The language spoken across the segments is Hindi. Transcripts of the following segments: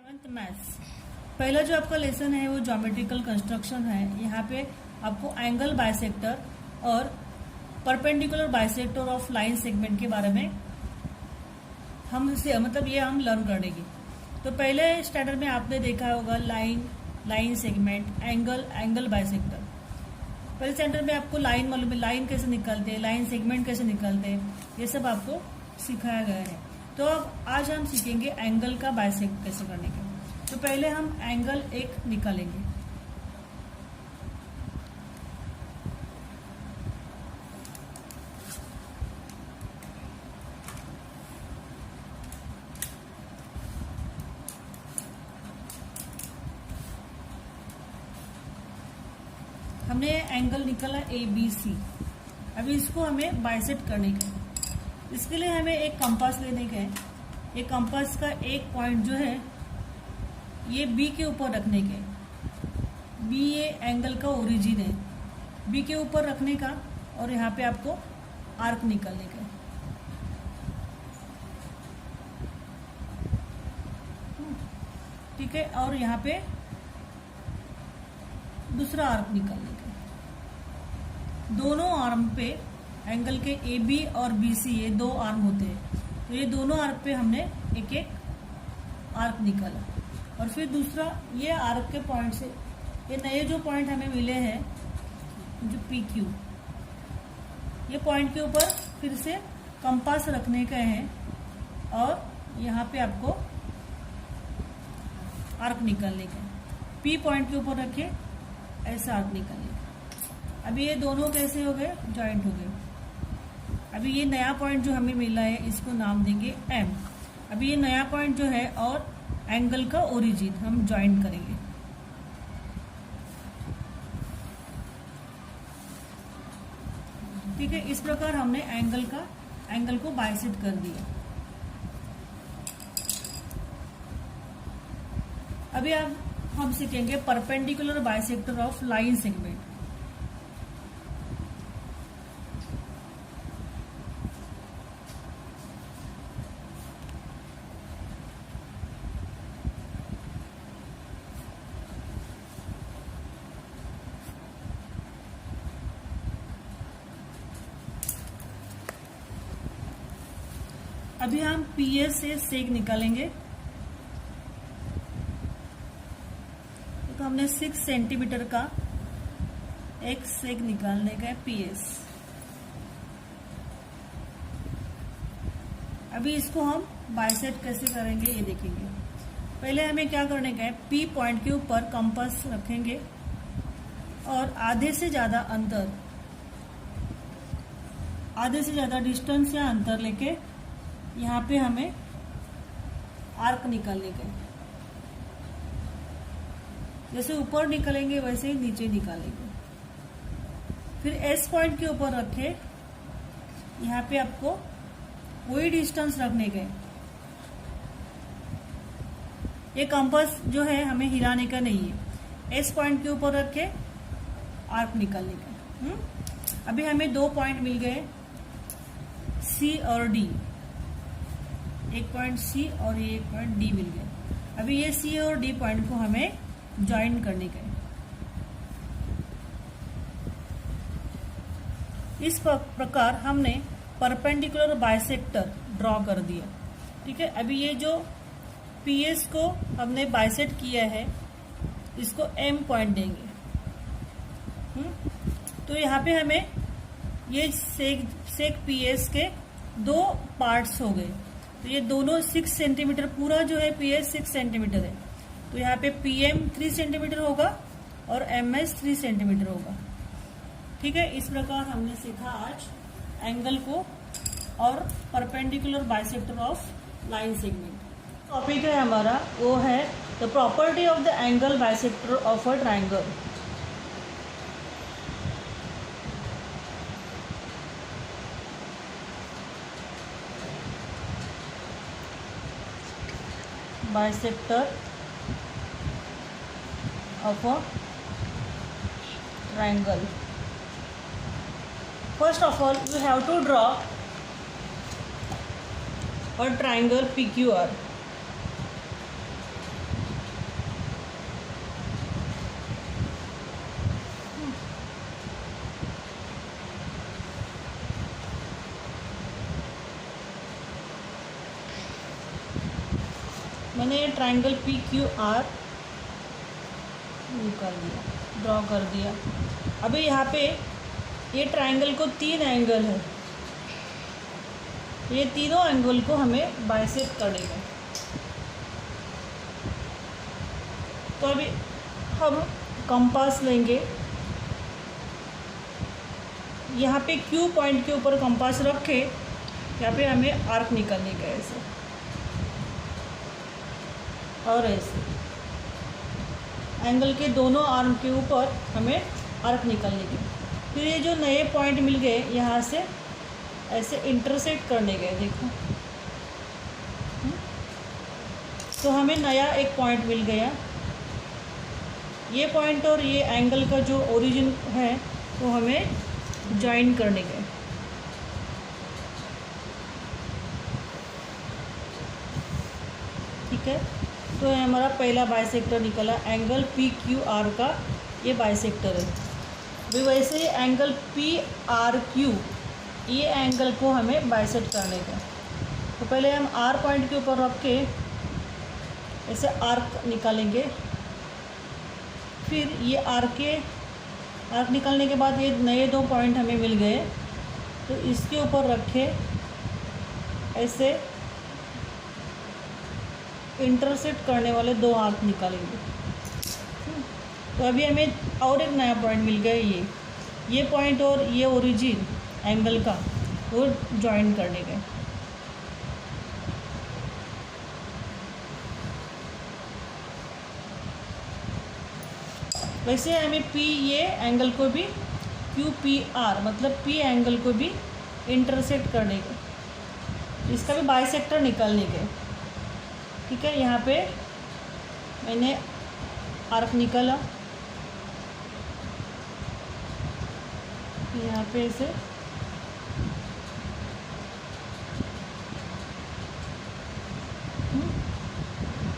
11th maths. पहला जो आपका लेसन है वो ज्योमेट्रिकल कंस्ट्रक्शन है। यहाँ पे आपको एंगल बाइसेक्टर और perpendicular bisector of line segment के बारे में हम लर्न करेंगे। तो पहले स्टैंडर्ड में आपने देखा होगा लाइन सेगमेंट, एंगल बाइसेक्टर। पहले स्टैंडर्ड में आपको लाइन मालूम है, लाइन कैसे निकलते हैं, लाइन सेगमेंट कैसे निकलते हैं, ये सब आपको सिखाया गया है। तो अब आज हम सीखेंगे एंगल का बाइसेक्ट कैसे करने का। तो पहले हम एंगल एक निकालेंगे। हमने एंगल निकाला ABC। अभी इसको हमें बाइसेक्ट करने का है। इसके लिए हमें एक कंपास लेने का है। ये कंपास का एक पॉइंट जो है ये B के ऊपर रखने के। B ये एंगल का ओरिजिन है, B के ऊपर रखने का, और यहाँ पे आपको आर्क निकालने का है। ठीक है, और यहाँ पे दूसरा आर्क निकालने का। दोनों आर्म पे एंगल के AB और BC ये दो आर्म होते हैं, तो ये दोनों आर्क पे हमने एक एक आर्क निकाला। और फिर दूसरा ये आर्क के पॉइंट से ये नए जो पॉइंट हमें मिले हैं जो PQ, ये पॉइंट के ऊपर फिर से कंपास रखने का है और यहाँ पे आपको आर्क निकालने का है। P पॉइंट के ऊपर रखे ऐसा आर्क निकालने का। अभी ये दोनों कैसे हो गए, जॉइंट हो गए। अभी ये नया पॉइंट जो हमें मिला है इसको नाम देंगे M। अभी ये नया पॉइंट जो है और एंगल का ओरिजिन हम ज्वाइन करेंगे। ठीक है, इस प्रकार हमने एंगल को बाइसेक्ट कर दिया। अभी अब हम सीखेंगे perpendicular bisector of line segment. अभी हम PS से सेक निकालेंगे। तो हमने 6 सेंटीमीटर का एक सेक निकालने का है PS। अभी इसको हम बाइसेक्ट कैसे करेंगे ये देखेंगे। पहले हमें क्या करने का है, P पॉइंट के ऊपर कंपास रखेंगे और आधे से ज्यादा डिस्टेंस या अंतर लेके यहाँ पे हमें आर्क निकालने का है। जैसे ऊपर निकालेंगे वैसे ही नीचे निकालेंगे। फिर S पॉइंट के ऊपर रखे, यहाँ पे आपको वही डिस्टेंस रखने का है। ये कंपास जो है हमें हिलाने का नहीं है। S पॉइंट के ऊपर रखे आर्क निकालने का। अभी हमें दो पॉइंट मिल गए C और D। एक पॉइंट C और ये एक पॉइंट D मिल गया। अभी ये C और D पॉइंट को हमें ज्वाइन करने का है। इस प्रकार हमने परपेंडिकुलर बाइसेक्टर ड्रॉ कर दिया। ठीक है, अभी ये जो PS को हमने बाइसेक्ट किया है इसको M पॉइंट देंगे। तो यहाँ पे हमें ये सेक PS के दो पार्ट्स हो गए। तो ये दोनों 6 सेंटीमीटर, पूरा जो है PS 6 सेंटीमीटर है। तो यहाँ पे PM 3 सेंटीमीटर होगा और MS 3 सेंटीमीटर होगा। ठीक है, इस प्रकार हमने सीखा आज एंगल को और perpendicular bisector of line segment. Topic है हमारा वो है the property of the angle bisector of a triangle. Bisector of a triangle. First of all, we have to draw a triangle PQR. मैंने ट्राइंगल पी क्यू आर कर दिया, ड्रॉ कर दिया। अभी यहाँ पे ये ट्राइंगल को 3 एंगल है, ये तीनों एंगल को हमें बाइसेक्ट करने का। तो अभी हम कंपास लेंगे, यहाँ पे क्यू पॉइंट के ऊपर कंपास रखे, यहाँ पे हमें आर्क निकालने का ऐसे और ऐसे एंगल के दोनों आर्म के ऊपर हमें आर्क निकालने के। फिर ये जो नए पॉइंट मिल गए यहाँ से ऐसे इंटरसेक्ट करने गए, देखो तो हमें नया एक पॉइंट मिल गया। ये पॉइंट और ये एंगल का जो ओरिजिन है वो हमें ज्वाइन करने गए। ठीक है, तो ये हमारा पहला बाइसेक्टर निकला, एंगल पी क्यू आर का ये बाइसेक्टर है। भी वैसे ही एंगल पी आर क्यू, ये एंगल को हमें बाइसेक्ट करने का। तो पहले हम आर पॉइंट के ऊपर रख के ऐसे आर्क निकालेंगे। फिर ये आर्क निकालने के बाद ये नए 2 पॉइंट हमें मिल गए, तो इसके ऊपर रखे ऐसे इंटरसेक्ट करने वाले 2 आर्क निकालेंगे। तो अभी हमें और एक नया पॉइंट मिल गया, ये पॉइंट और ये ओरिजिन एंगल का वो ज्वाइन करने गए। वैसे हमें पी ये एंगल को भी क्यू पी आर मतलब पी एंगल को भी इंटरसेक्ट करने के, इसका भी बाइसेक्टर निकालने के। ठीक है, यहाँ पे मैंने आर्क निकाला, यहाँ पे ऐसे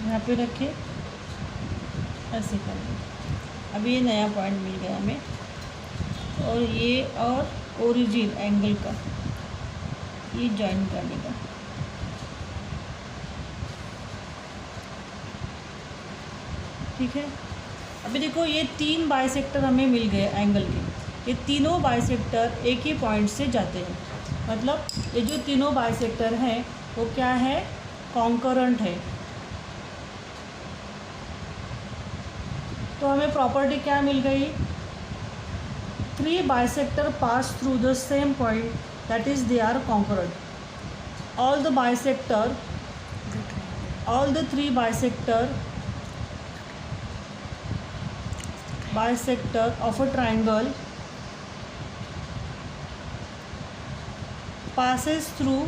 यहाँ पे रखे ऐसे करेंगे। अभी ये नया पॉइंट मिल गया हमें, और ये और ओरिजिन एंगल का ये ज्वाइन करने का। ठीक है, अभी देखो ये 3 बाइसेक्टर हमें मिल गए एंगल के। ये तीनों बाइसेक्टर एक ही पॉइंट से जाते हैं, मतलब ये जो तीनों बाइसेक्टर हैं वो क्या है, कॉन्करेंट है। तो हमें प्रॉपर्टी क्या मिल गई, 3 bisector pass through the same point, that is they are concurrent. All the 3 bisector of a triangle passes through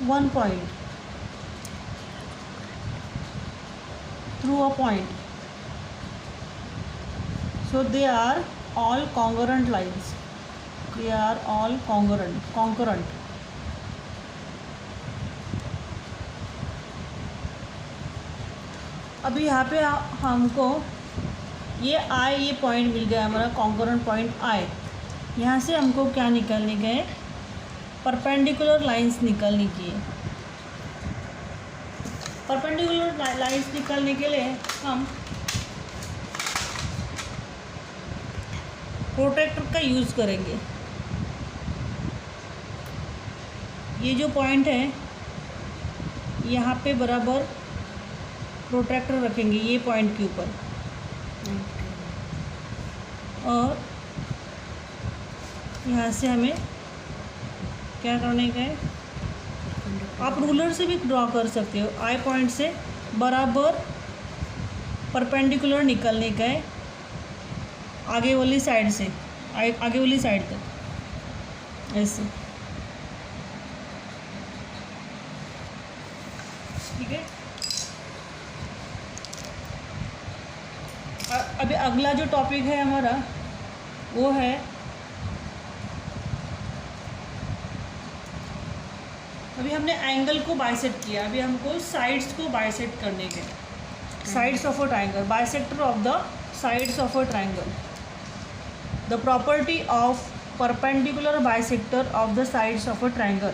one point, through a point, so they are all congruent lines, they are all concurrent। अभी यहाँ पे हमको ये आई, ये पॉइंट मिल गया हमारा कॉन्करेंट पॉइंट आई। यहाँ से हमको क्या निकालने गए, परपेंडिकुलर लाइंस निकालने की है। परपेंडिकुलर लाइंस निकालने के लिए हम प्रोट्रैक्टर का यूज़ करेंगे। ये जो पॉइंट है यहाँ पे बराबर प्रोट्रैक्टर रखेंगे ये पॉइंट के ऊपर, और यहाँ से हमें क्या करने का है, आप रूलर से भी ड्रॉ कर सकते हो। आई पॉइंट से बराबर परपेंडिकुलर निकलने का है आगे वाली साइड से, आगे वाली साइड तक ऐसे। ठीक है, अभी अगला जो टॉपिक है हमारा वो है अभी हमने एंगल को बाइसेक्ट किया, अभी हमको साइड्स को बाइसेक्ट करने के। Sides of a triangle, bisector of the sides of a triangle, the property of perpendicular bisector of the sides of a triangle.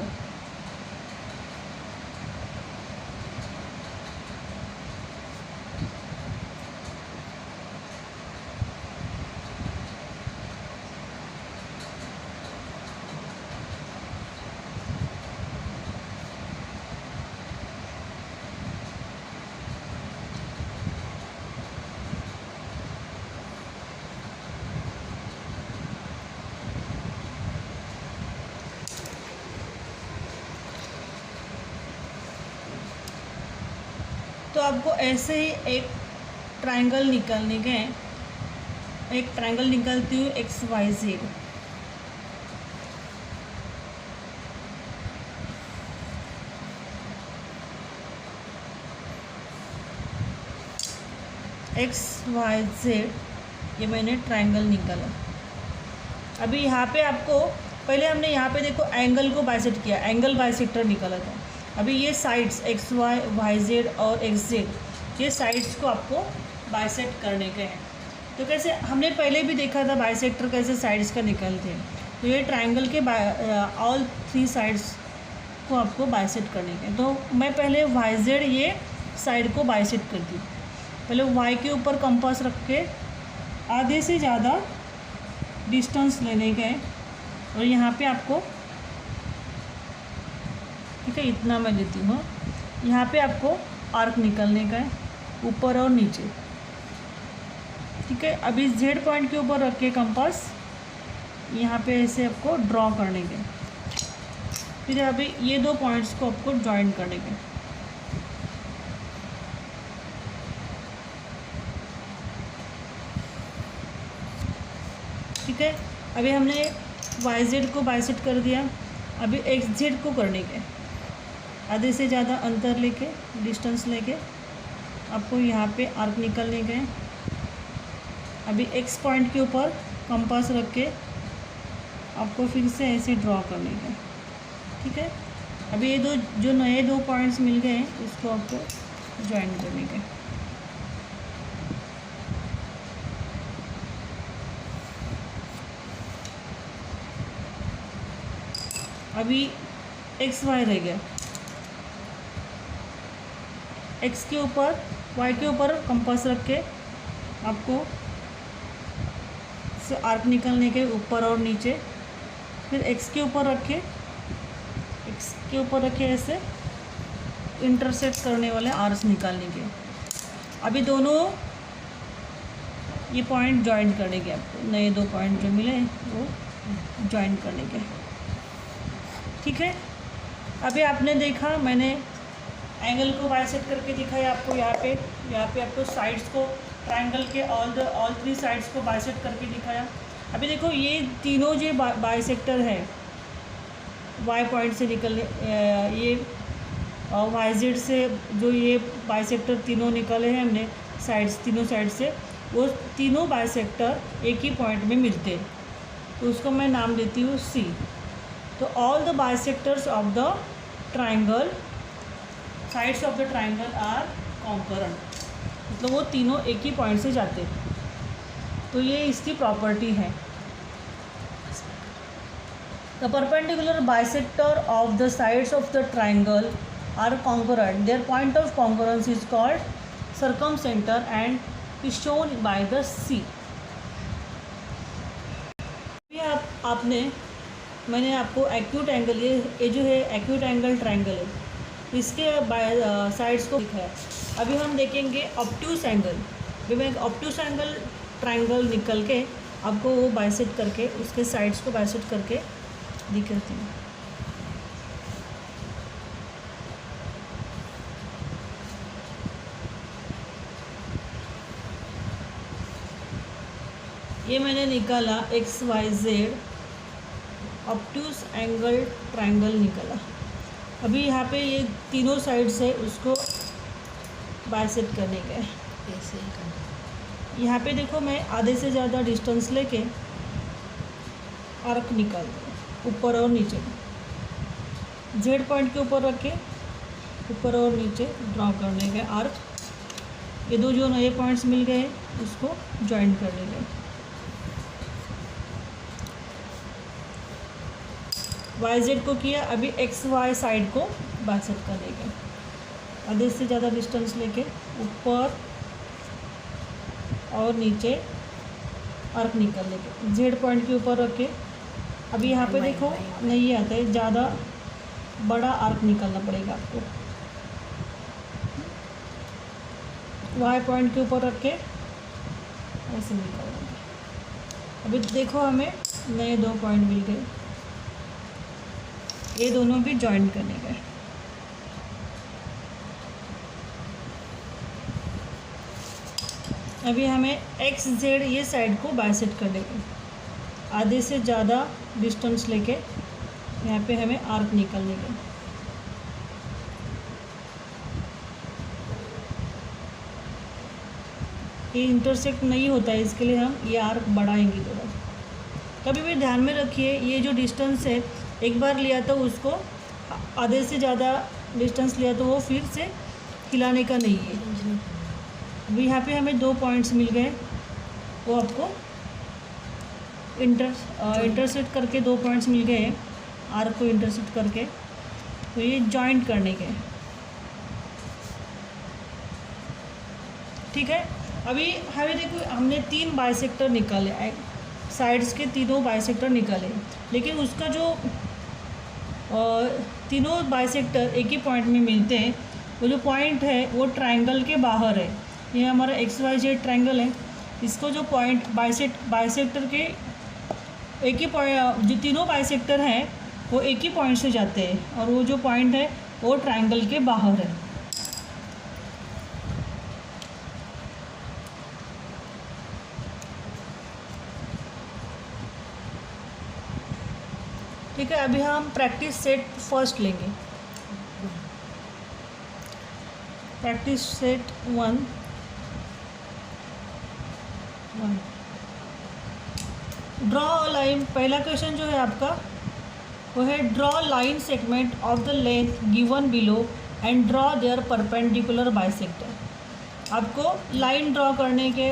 तो आपको ऐसे ही एक ट्रायंगल निकालने के, एक ट्रायंगल निकालती हूँ X Y Z. X Y Z ये मैंने ट्रायंगल निकाला। अभी यहाँ पे आपको, पहले हमने यहाँ पे देखो एंगल को बाइसेक्ट किया, एंगल बाइसेक्टर निकाला था। अभी ये sides X Y, Y Z और एक्स जेड, ये साइड्स को आपको बाइसेक्ट करने के हैं। तो कैसे, हमने पहले भी देखा था बाइसेक्टर कैसे साइड्स का निकलते हैं। तो ये ट्रायंगल के ऑल 3 साइड्स को आपको बाइसेक्ट करने के। तो मैं पहले वाई जेड ये साइड को बाइसेक्ट करती हूँ। पहले वाई के ऊपर कंपास रख के आधे से ज़्यादा डिस्टेंस लेने के, और यहाँ पे आपको, ठीक है, इतना मैं लेती हूँ। यहाँ पे आपको आर्क निकालने का है, ऊपर और नीचे, ठीक है। अभी जेड पॉइंट के ऊपर रख के कंपास यहाँ पे ऐसे आपको ड्रॉ करने के, फिर अभी ये 2 पॉइंट्स को आपको ज्वाइन करने के। ठीक है, अभी हमने वाई जेड को बाइसेक्ट कर दिया। अभी एक्स जेड को करने के, आधे से ज़्यादा अंतर लेके, डिस्टेंस लेके आपको यहाँ पे आर्क निकालने के। अभी एक्स पॉइंट के ऊपर कंपास रख के आपको फिर से ऐसे ड्रॉ करने के, ठीक है। अभी ये जो नए 2 पॉइंट्स मिल गए हैं उसको आपको ज्वाइन करने के। अभी एक्स वाई रह गया, एक्स के ऊपर, वाई के ऊपर कंपास रख के आपको से आर्क निकालने के, ऊपर और नीचे। फिर एक्स के ऊपर रखे, एक्स के ऊपर रखे ऐसे इंटरसेक्ट करने वाले आर्क्स निकालने के। अभी दोनों ये पॉइंट ज्वाइन करने के, आपको नए 2 पॉइंट जो मिले वो ज्वाइन करने के, ठीक है। अभी आपने देखा, मैंने एंगल को बाइसेक्ट करके दिखाया आपको। यहाँ पे आपको साइड्स को, ट्रायंगल के ऑल 3 साइड्स को बाइसेक्ट करके दिखाया। अभी देखो ये तीनों जो बाइसेक्टर है, वाई पॉइंट से निकलने, ये वाई जेड से जो ये बाइसेक्टर तीनों निकले हैं हमने साइड्स, तीनों साइड से, वो तीनों बाइसेक्टर एक ही पॉइंट में मिलते हैं, तो उसको मैं नाम देती हूँ सी। तो all the bisectors of the triangle, sides of the triangle are concurrent, मतलब वो तीनों एक ही पॉइंट से जाते हैं। तो ये इसकी प्रॉपर्टी है। The perpendicular bisector of the sides of the triangle are concurrent, their point of concurrence is called circumcentre and is shown by the C. मैंने आपको एक्यूट एंगल, ये जो है एक्यूट एंगल ट्रायंगल है, इसके साइड्स को दिखाया। अभी हम देखेंगे ऑब्ट्यूस एंगल। अभी मैं ऑब्ट्यूस एंगल ट्रायंगल निकल के आपको वो बाइसेक्ट करके, उसके साइड्स को बाइसेक्ट करके दिखाती हूँ। ये मैंने निकाला X Y Z obtuse angle triangle निकाला। अभी यहाँ पे ये तीनों साइड्स है, उसको बाइसेक्ट करने का है। ऐसे ही करना। यहाँ पे देखो मैं आधे से ज़्यादा डिस्टेंस लेके आर्क निकाल दूँ, ऊपर और नीचे, जेड पॉइंट के ऊपर रख के ऊपर और नीचे ड्रॉ करने का आर्क। ये 2 जो नए पॉइंट्स मिल गए उसको ज्वाइन करने का। वाई जेड को किया। अभी एक्स वाई साइड को बाइसेक्ट करने का, आधे से ज़्यादा डिस्टेंस लेके ऊपर और नीचे आर्क निकालने के, जेड पॉइंट के ऊपर रख के। अभी यहाँ पे देखो नहीं आता है, ज़्यादा बड़ा आर्क निकालना पड़ेगा आपको। वाई पॉइंट के ऊपर रख के ऐसे निकालना। अभी देखो हमें नए 2 पॉइंट मिल गए, ये दोनों भी ज्वाइन करने का। अभी हमें एक्स जेड ये साइड को बाइसेक्ट कर देंगे, आधे से ज़्यादा डिस्टेंस लेके यहाँ पे हमें आर्क निकालने का। ये इंटरसेक्ट नहीं होता है, इसके लिए हम ये आर्क बढ़ाएंगे थोड़ा। कभी भी ध्यान में रखिए, ये जो डिस्टेंस है एक बार लिया तो उसको आधे से ज़्यादा डिस्टेंस लिया तो वो फिर से हिलाने का नहीं है। अभी यहाँ पे हमें 2 पॉइंट्स मिल गए, वो आपको इंटरसेक्ट करके 2 पॉइंट्स मिल गए आर्क को इंटरसेक्ट करके, तो ये जॉइंट करने के। ठीक है, अभी हमें देखो हमने 3 बाइसेक्टर निकाले, साइड्स के तीनों बाइसेक्टर निकाले, लेकिन उसका जो तीनों बाइसेक्टर एक ही पॉइंट में मिलते हैं, वो जो पॉइंट है वो ट्रायंगल के बाहर है। ये हमारा XYZ ट्रायंगल है, इसको जो पॉइंट बाइसेक्टर के एक ही पॉइंट, जो तीनों बाइसेक्टर हैं वो एक ही पॉइंट से जाते हैं, और वो जो पॉइंट है वो ट्रायंगल के बाहर है। ठीक है, अभी हम प्रैक्टिस सेट फर्स्ट लेंगे। Practice set 1 draw line. पहला क्वेश्चन जो है आपका वो है draw line segment of the length given below and draw their perpendicular bisector. आपको लाइन ड्रॉ करने के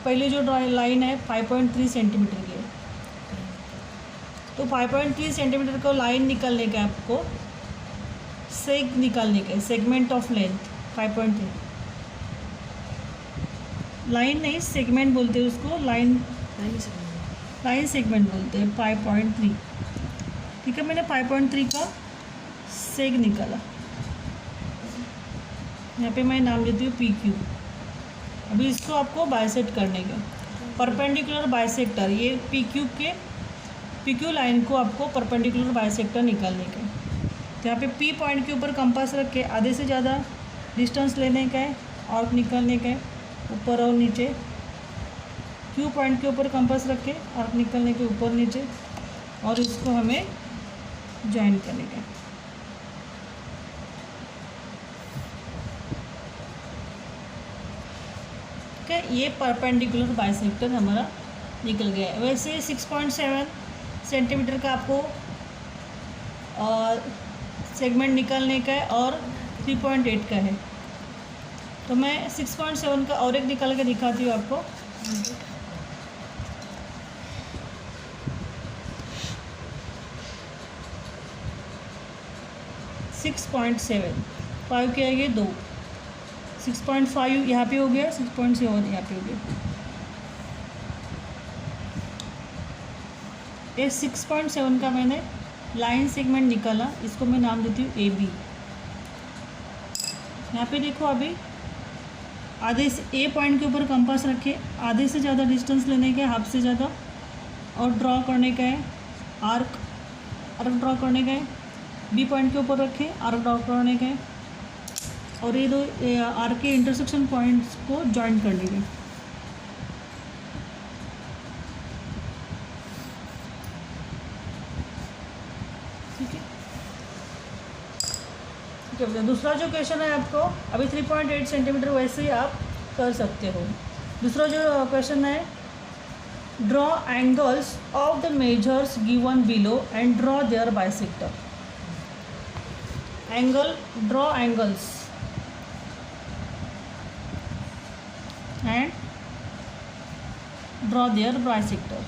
पहले जो ड्रॉ लाइन है 5.3 सेंटीमीटर की है, तो 5.3 सेंटीमीटर को लाइन निकालने का आपको सेग निकालने का, सेगमेंट ऑफ लेंथ 5.3, लाइन नहीं सेगमेंट बोलते हैं उसको, लाइन सेगमेंट बोलते हैं 5.3। ठीक है, मैंने 5.3 का सेग निकाला, यहाँ पे मैं नाम देती हूँ PQ। अभी इसको आपको बाइसेक्ट करने का, परपेंडिकुलर बाइसेक्टर, ये PQ लाइन को आपको परपेंडिकुलर बाइसेक्टर निकालने का। तो यहाँ पे P पॉइंट के ऊपर कंपास रख के आधे से ज़्यादा डिस्टेंस लेने का है, आर्क निकालने का है ऊपर और नीचे। Q पॉइंट के ऊपर कंपास रख के आर्क निकालने के ऊपर नीचे, और इसको हमें ज्वाइन करने का। ठीक है, ये परपेंडिकुलर बाइसेक्टर हमारा निकल गया है। वैसे 6.7 सेंटीमीटर का आपको सेगमेंट निकालने का है और 3.8 का है, तो मैं 6.7 का और एक निकाल के दिखाती हूँ आपको। सिक्स 5 के आगे 2, 6.5 यहाँ पे हो गया, 6.7 यहाँ पे हो गया। ये 6.7 का मैंने लाइन सेगमेंट निकाला, इसको मैं नाम देती हूँ AB। यहाँ पे देखो, अभी आधे से A पॉइंट के ऊपर कंपास रखे, आधे से ज़्यादा डिस्टेंस लेने के, हाफ से ज़्यादा, और ड्रॉ करने का है आर्क ड्रॉ करने का है। B पॉइंट के ऊपर रखे, आर्क ड्रॉ करने का है, और ये दो आर्क के इंटरसेक्शन पॉइंट्स को जॉइन करने के। ठीक है, दूसरा जो क्वेश्चन है आपको अभी 3.8 सेंटीमीटर, वैसे ही आप कर सकते हो। दूसरा जो क्वेश्चन है draw angles of the measures given below and draw their bisector. Draw angles and draw their bisector.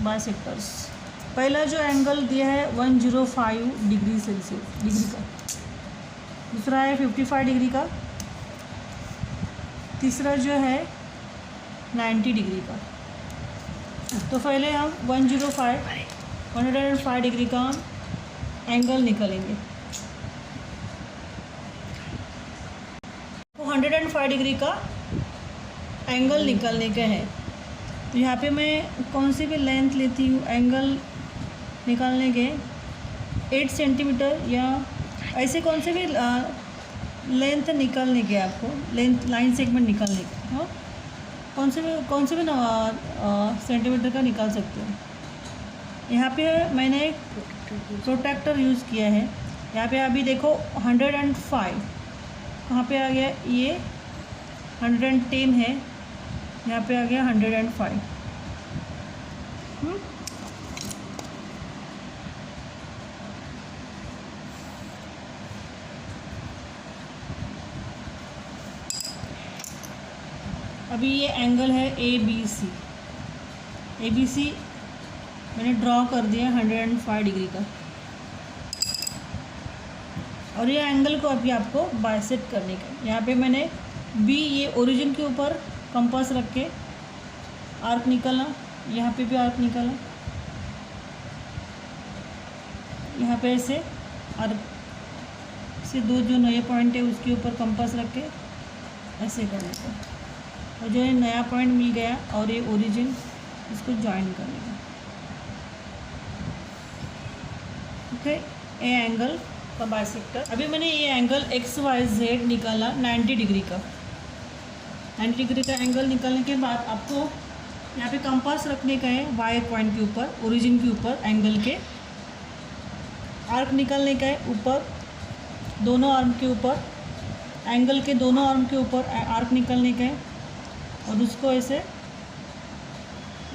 Bisectors, पहला जो एंगल दिया है 105 डिग्री सेल्सियस का, दूसरा है 55 डिग्री का, तीसरा जो है 90 डिग्री का। तो पहले हम 105 डिग्री का एंगल निकालेंगे। तो 105 डिग्री का एंगल निकालने का है, तो यहाँ पे मैं कौन सी भी लेंथ लेती हूँ एंगल निकालने के, 8 सेंटीमीटर या ऐसे कौन से भी लेंथ निकालने के आपको, लेंथ लाइन सेगमेंट निकालने के, हाँ कौन से भी सेंटीमीटर का निकाल सकते हो। यहाँ पे मैंने एक प्रोट्रैक्टर यूज़ किया है। यहाँ पे अभी देखो 105 कहाँ पे आ गया, ये 110 है, यहाँ पे आ गया 105। अभी ये एंगल है ABC। ABC मैंने ड्रॉ कर दिया 105 डिग्री का, और ये एंगल को अभी आपको बाइसेक्ट करने का। यहाँ पे मैंने B, ये ओरिजिन के ऊपर कंपास रख के आर्क निकाला, यहाँ पे भी आर्क निकाला, यहाँ पे ऐसे आर्क से दो जो नए पॉइंट है उसके ऊपर कंपास रख के ऐसे करने का, और जो ये नया पॉइंट मिल गया और ये ओरिजिन इसको ज्वाइन करने का। ठीक है, ये एंगल का बाइसेक्टर। अभी मैंने ये एंगल XYZ निकाला 90 डिग्री का। 90 डिग्री का एंगल निकालने के बाद आपको यहाँ पे कंपास रखने का है Y पॉइंट के ऊपर, ओरिजिन के ऊपर एंगल के। आर्क निकालने का है ऊपर, दोनों आर्म के ऊपर, एंगल के दोनों आर्म के ऊपर आर्क निकालने का है, और उसको ऐसे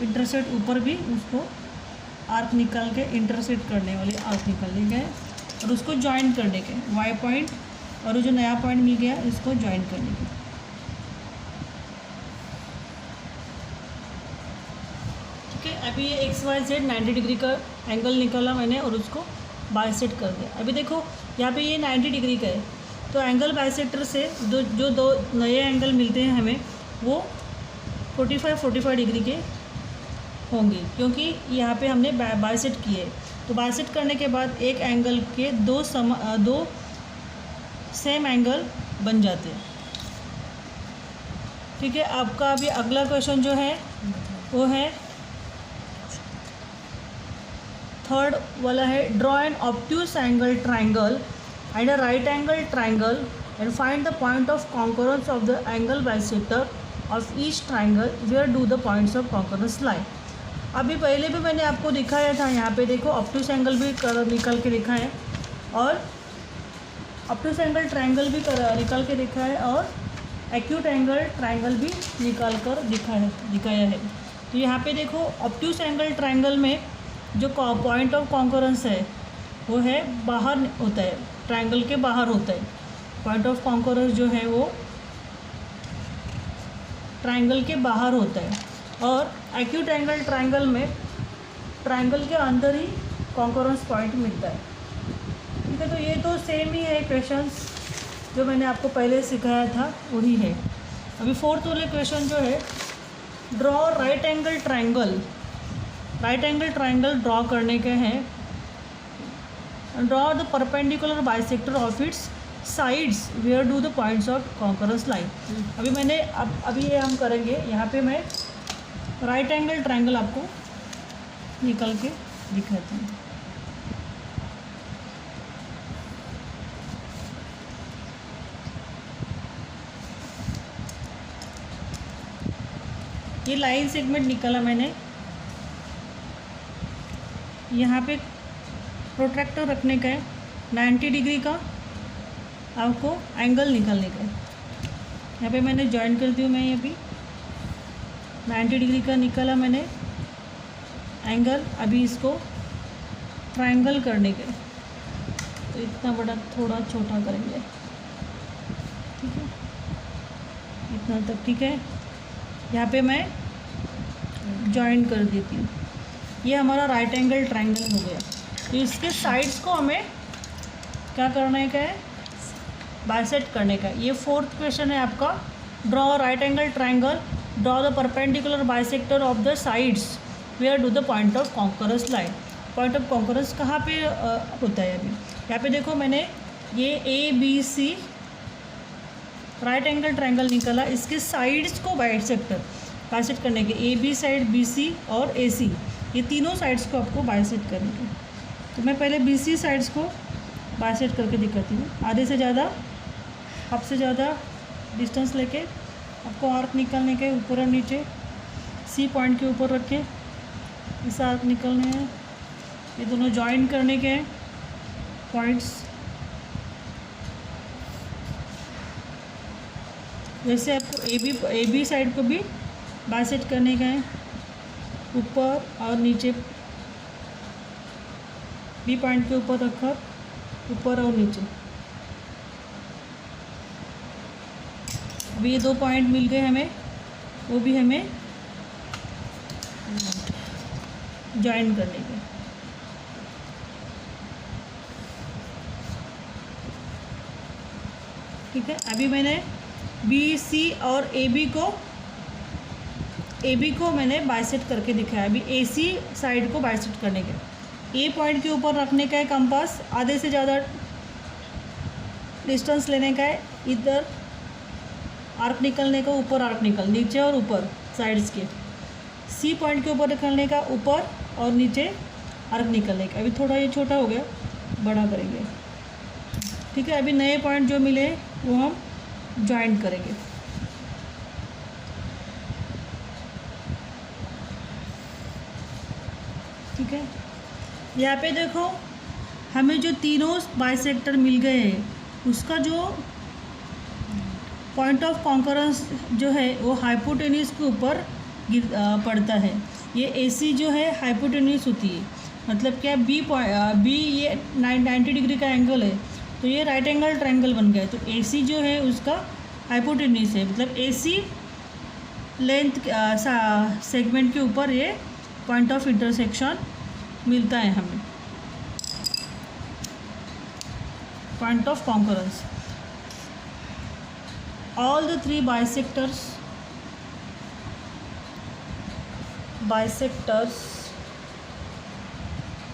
इंटरसेक्ट ऊपर भी उसको आर्क निकाल के इंटरसेक्ट करने वाले आर्क निकालने का है, और उसको ज्वाइन करने के Y पॉइंट और जो नया पॉइंट मिल गया इसको ज्वाइन करने के। ठीक है, अभी ये XYZ 90 डिग्री का एंगल निकाला मैंने और उसको बाइसेक्ट कर दिया। अभी देखो यहाँ पे ये 90 डिग्री का है, तो एंगल बाइसेक्टर से जो दो नए एंगल मिलते हैं हमें वो 45 डिग्री के होंगे, क्योंकि यहाँ पे हमने बाइसेक्ट किए। तो बाइसेक्ट करने के बाद एक एंगल के दो सेम एंगल बन जाते हैं। ठीक है, आपका अभी अगला क्वेश्चन जो है वो है थर्ड वाला है, draw an obtuse angle triangle and a right angle triangle and find the point of concurrence of the angle bisector of each triangle, where do the points of concurrence lie. अभी पहले भी मैंने आपको दिखाया था, यहाँ पे देखो ऑब्ट्यूज एंगल भी निकल के दिखा है, और ऑब्ट्यूज एंगल ट्राइंगल भी निकाल के दिखा है, और एक्यूट एंगल ट्राइंगल भी निकाल कर दिखाया है। तो यहाँ पे देखो ऑब्ट्यूज एंगल ट्राइंगल में जो पॉइंट ऑफ कॉन्करेंस है वो है बाहर होता है, ट्राइंगल के बाहर होता है। पॉइंट ऑफ कॉन्करेंस जो है वो ट्राइंगल के बाहर होता है, और एक्यूट एंगल ट्राइंगल में ट्राइंगल के अंदर ही कॉन्करेंस पॉइंट मिलता है। ठीक है, तो ये तो सेम ही है क्वेश्चंस जो मैंने आपको पहले सिखाया था वही है। अभी फोर्थ वाले क्वेश्चन जो है, draw right angle triangle. Right angle triangle draw करने के हैं, draw the perpendicular bisector of its sides, where do the points of concurrence line. अभी मैंने अभी ये हम करेंगे, यहाँ पे मैं राइट एंगल ट्राइंगल आपको निकल के दिखाती हूँ। ये लाइन सेगमेंट निकाला मैंने, यहाँ पे प्रोट्रैक्टर रखने का है, 90 डिग्री का आपको एंगल निकालने का है। यहाँ पे मैंने ज्वाइन करती हूँ, मैं ये भी 90 डिग्री का निकाला मैंने एंगल। अभी इसको ट्रायंगल करने के, तो इतना बड़ा थोड़ा छोटा करेंगे, ठीक है, इतना तक। ठीक है, यहाँ पे मैं ज्वाइन कर देती हूँ। ये हमारा राइट एंगल ट्रायंगल हो गया। तो इसके साइड्स को हमें क्या करने का है, बाइसेक्ट करने का। ये फोर्थ क्वेश्चन है आपका, draw right angle triangle, draw the perpendicular bisector of the sides, where do the point of concurrence line. Point of concurrence कहाँ पे होता है? अभी यहाँ पे देखो, मैंने ये ABC राइट एंगल ट्रायंगल निकाला, इसके साइड्स को बाइसेक्ट करने के, AB साइड, BC और AC, ये तीनों साइड्स को आपको बाइसेक्ट करने के। तो मैं पहले BC साइड्स को बाइसेक्ट करके दिखाती हूँ। आधे से ज़्यादा, हाफ से ज़्यादा डिस्टेंस लेके आपको आर्क निकालने के, ऊपर और नीचे सी पॉइंट के ऊपर रख के ऐसा आर्क निकालने हैं। ये दोनों जॉइन करने के हैं पॉइंट्स। वैसे आपको ए बी साइड को भी बाइसेक्ट करने का है, ऊपर और नीचे, बी पॉइंट के ऊपर रखकर ऊपर और नीचे। अभी ये 2 पॉइंट मिल गए हमें, वो भी हमें ज्वाइन करने के। ठीक है, अभी मैंने बी सी और ए बी को मैंने बाइसेक्ट करके दिखाया। अभी ए सी साइड को बाइसेक्ट करने के, ए पॉइंट के ऊपर रखने का है कंपास, आधे से ज़्यादा डिस्टेंस लेने का है, इधर आर्क निकलने का, ऊपर आर्क निकल, नीचे और ऊपर साइड्स के। सी पॉइंट के ऊपर निकलने का, ऊपर और नीचे आर्क निकलने का। अभी थोड़ा ये छोटा हो गया, बड़ा करेंगे। ठीक है, अभी नए पॉइंट जो मिले वो हम ज्वाइंट करेंगे। ठीक है, यहाँ पे देखो हमें जो तीनों बाइसेक्टर मिल गए हैं, उसका जो पॉइंट ऑफ कॉन्करेंस जो है वो हाइपोटेन्यूज के ऊपर पड़ता है। ये AC जो है हाइपोटेन्यूज होती है, मतलब क्या बी ये 90 डिग्री का एंगल है, तो ये राइट एंगल ट्रायंगल बन गया। तो AC जो है उसका हाइपोटेन्यूज है, मतलब AC लेंथ सेगमेंट के ऊपर ये पॉइंट ऑफ इंटरसेक्शन मिलता है हमें, point of concurrence. All the 3 bisectors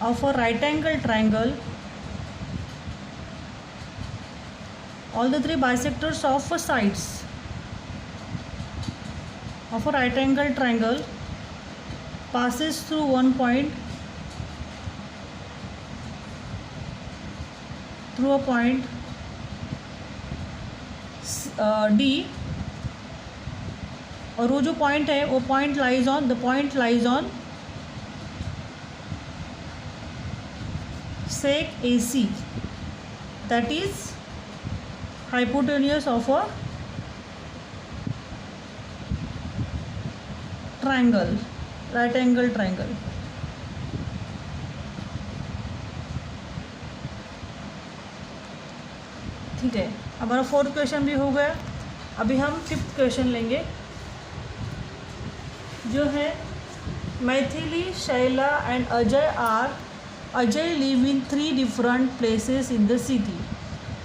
of a right angle triangle, all the 3 bisectors of sides of a right angle triangle passes through one point, through a point D, और वो जो पॉइंट है वो point lies on sec AC, that is hypotenuse of a triangle, right angle triangle। ठीक है, हमारा 4th क्वेश्चन भी हो गया। अभी हम 5th क्वेश्चन लेंगे, जो है Maithili, Shaila and Ajay live in 3 different places in the city.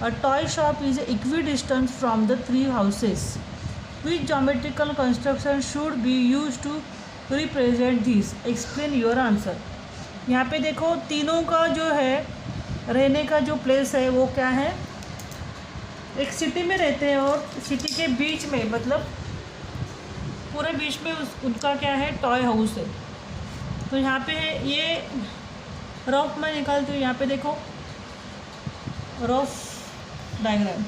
A toy shop is equidistant from the 3 houses. Which geometrical construction should be used to represent this? Explain your answer. यहाँ पे देखो तीनों का जो है रहने का जो प्लेस है वो क्या है, एक सिटी में रहते हैं और सिटी के बीच में, मतलब पूरे बीच में उनका क्या है, टॉय हाउस है। तो यहाँ पे ये रफ में निकालती हूँ, यहाँ पे देखो रफ डायग्राम।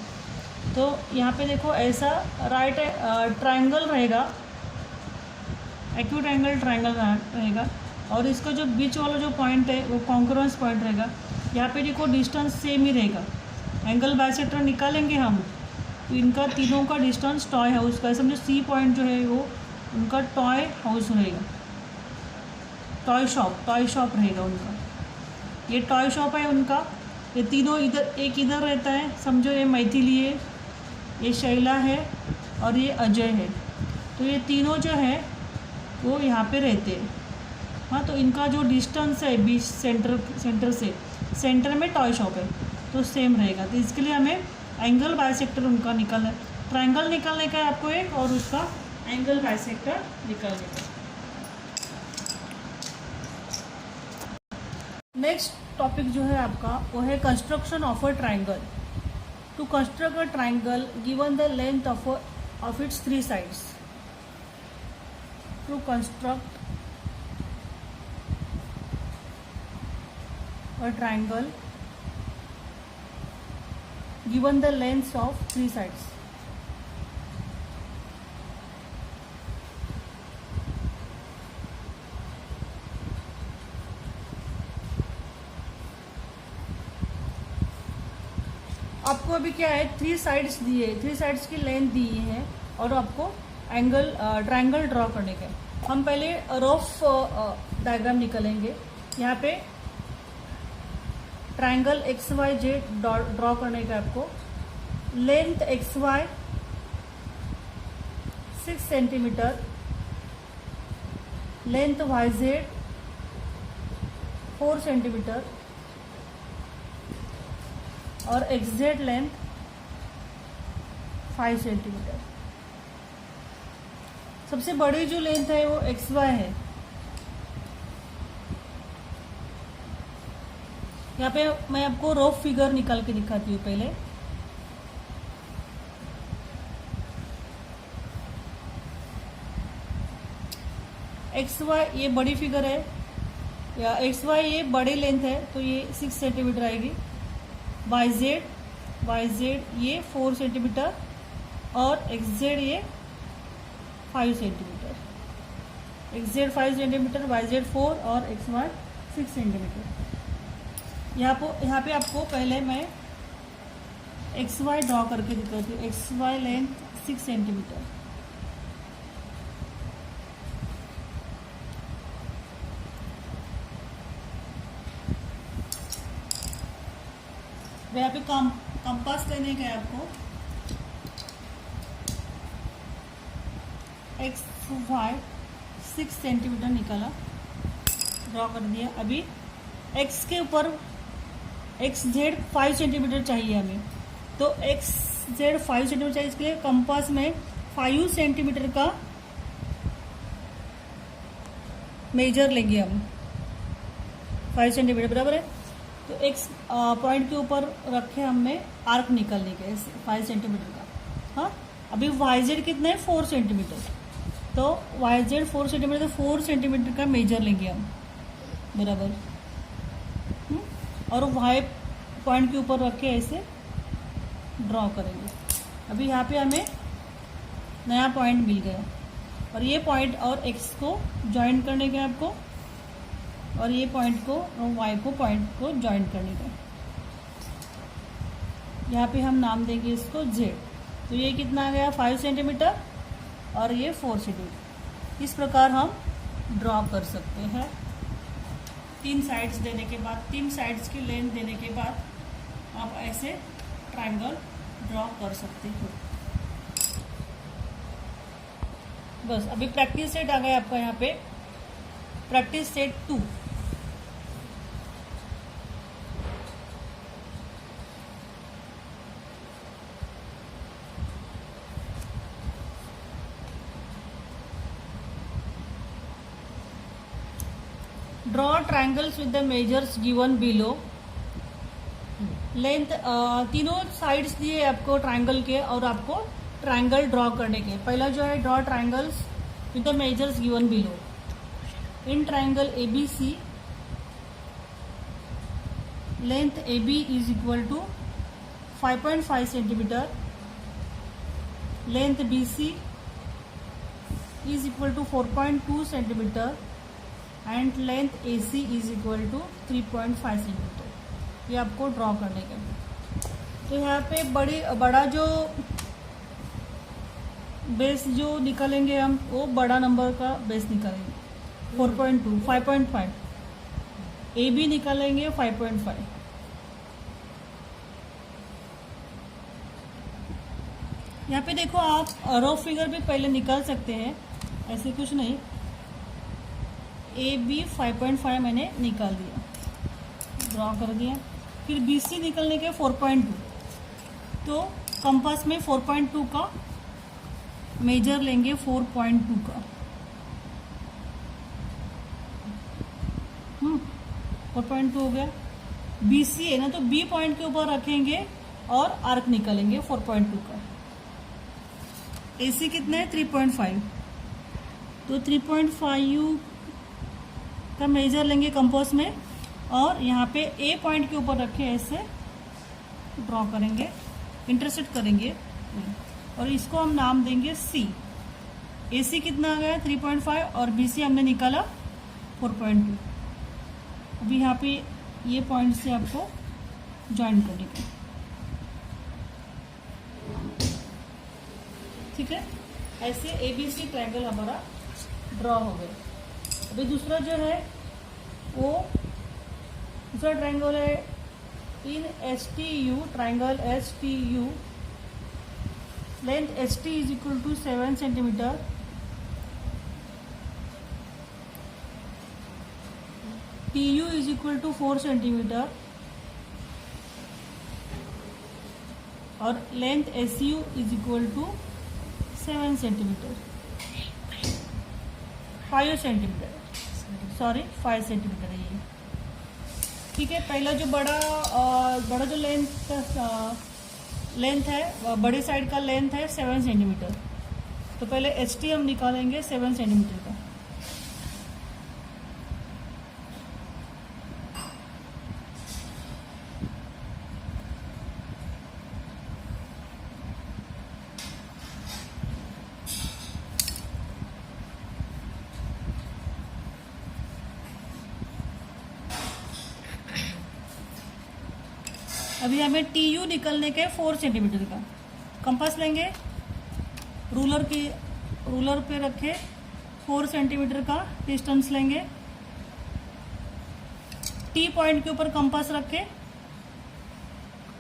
तो यहाँ पे देखो ऐसा राइट ट्रायंगल रहेगा, एक्यूट एंगल ट्रायंगल रहेगा, और इसका जो बीच वाला जो पॉइंट है वो कॉन्करेंस पॉइंट रहेगा। यहाँ पे देखो डिस्टेंस सेम ही रहेगा, एंगल बाइसेक्टर निकालेंगे हम, तो इनका तीनों का डिस्टेंस टॉय हाउस का है। समझो सी पॉइंट जो है वो उनका टॉय हाउस रहेगा, टॉय शॉप रहेगा उनका। ये टॉय शॉप है उनका। ये तीनों इधर, एक इधर रहता है, समझो ये मैथिली है, ये शैला है और ये अजय है। तो ये तीनों जो है वो यहाँ पे रहते हैं। हाँ, तो इनका जो डिस्टेंस है बीच सेंटर से, सेंटर में टॉय शॉप है, तो सेम रहेगा। तो इसके लिए हमें एंगल बाइसेक्टर उनका निकालना है, ट्रायंगल निकालने का है आपको एक, और उसका एंगल बाइसेक्टर निकालने का। नेक्स्ट टॉपिक जो है आपका वो है construction of a triangle. To construct a triangle given the length of its 3 sides. To construct a triangle given the lengths of three sides. आपको अभी क्या है, थ्री साइड्स दिए, थ्री साइड्स की लेंथ दी है और आपको एंगल ट्रायंगल ड्रॉ करने का है। हम पहले रफ डायग्राम निकालेंगे। यहाँ पे triangle X Y Z draw करने का आपको length X Y 6 centimetre, length Y Z 4 centimetre और एक्सजेड लेंथ 5 सेंटीमीटर। सबसे बड़ी जो लेंथ है वो एक्स वाई है। यहाँ पे मैं आपको रफ फिगर निकाल के दिखाती हूँ। पहले एक्स वाई ये बड़ी फिगर है, या एक्स वाई ये बड़ी लेंथ है तो ये 6 सेंटीमीटर आएगी। वाई जेड ये 4 सेंटीमीटर और एक्स जेड ये 5 centimetre. X Z 5 centimetre, Y Z 4 और एक्स वाई 6 सेंटीमीटर। यहाँ पे आपको पहले मैं एक्स वाई ड्रॉ करके दिखाती हूँ। एक्स वाई लेंथ 6 सेंटीमीटर, यहाँ पे कंपास लेने का है आपको। एक्स वाई 6 सेंटीमीटर निकाला, ड्रॉ कर दिया। अभी एक्स के ऊपर एक्स जेड 5 सेंटीमीटर चाहिए हमें, तो एक्स जेड 5 सेंटीमीटर चाहिए। इसके लिए कंपास में 5 सेंटीमीटर का मेजर लेंगे हम। 5 सेंटीमीटर बराबर है। तो एक्स पॉइंट के ऊपर रखे हमने आर्क निकालने के 5 सेंटीमीटर का। हाँ, अभी वाई जेड कितना है 4 सेंटीमीटर, तो वाई जेड 4 सेंटीमीटर, तो 4 सेंटीमीटर का मेजर लेंगे हम बराबर। और वाई पॉइंट के ऊपर रख के ऐसे ड्रॉ करेंगे। अभी यहाँ पे हमें नया पॉइंट मिल गया और ये पॉइंट और एक्स को ज्वाइन करने के आपको, और ये पॉइंट को और वाई को पॉइंट को ज्वाइन करने का। यहाँ पे हम नाम देंगे इसको जेड। तो ये कितना आ गया 5 सेंटीमीटर और ये 4 सेंटीमीटर। इस प्रकार हम ड्रॉ कर सकते हैं। 3 साइड्स देने के बाद, 3 साइड्स की लेंथ देने के बाद आप ऐसे ट्रायंगल ड्रॉ कर सकते हो। बस अभी प्रैक्टिस सेट आ गया आपका। यहाँ पे practice set 2। Draw triangles with the measures given below. Length तीनों साइड्स दिए आपको ट्रायंगल के और आपको ट्रायंगल ड्रॉ करने के। पहला जो है draw triangles with the measures given below. In triangle ABC length AB is equal to 5.5 centimetre, length BC is equal to 4.2 centimetre and length AC is equal to 3.5 centimetre. ये आपको ड्रॉ करने का। तो यहाँ पे बड़ा जो बेस जो निकालेंगे हम, वो बड़ा नंबर का बेस निकालेंगे 4.2, 5.5। AB निकालेंगे 5.5। यहाँ पे देखो आप रफ फिगर भी पहले निकाल सकते हैं, ऐसे कुछ नहीं। AB 5.5 मैंने निकाल दिया, ड्रॉ कर दिया। फिर BC निकलने के 4.2, तो कंपास में 4.2 का मेजर लेंगे, 4.2 का। 4.2 हो गया। BC है ना, तो B पॉइंट के ऊपर रखेंगे और आर्क निकालेंगे 4.2 का। AC कितना है 3.5, तो 3.5 का मेजर लेंगे कंपास में और यहाँ पे A पॉइंट के ऊपर रखे ऐसे ड्रॉ करेंगे इंटरसेक्ट करेंगे, और इसको हम नाम देंगे सी। AC कितना आ गया 3.5 और BC हमने निकाला 4.2। अभी यहाँ पे ये पॉइंट से आपको ज्वाइन करने का, ठीक है। ऐसे ABC ट्रायंगल हमारा ड्रॉ हो गया। अभी दूसरा जो है वो दूसरा ट्रायंगल है in STU, triangle STU, length ST is equal to 7 centimetre, TU is equal to 4 centimetre और length SU is equal to 7 centimetre, 5 centimetre, sorry 5 centimetre है ये, ठीक है। पहला जो बड़ा जो लेंथ है, बड़े साइड का लेंथ है 7 सेंटीमीटर। तो पहले ST हम निकालेंगे 7 सेंटीमीटर का। अभी हमें TU निकलने के 4 सेंटीमीटर का कंपास लेंगे, रूलर पे रखे 4 सेंटीमीटर का डिस्टेंस लेंगे, T पॉइंट के ऊपर कंपास रखे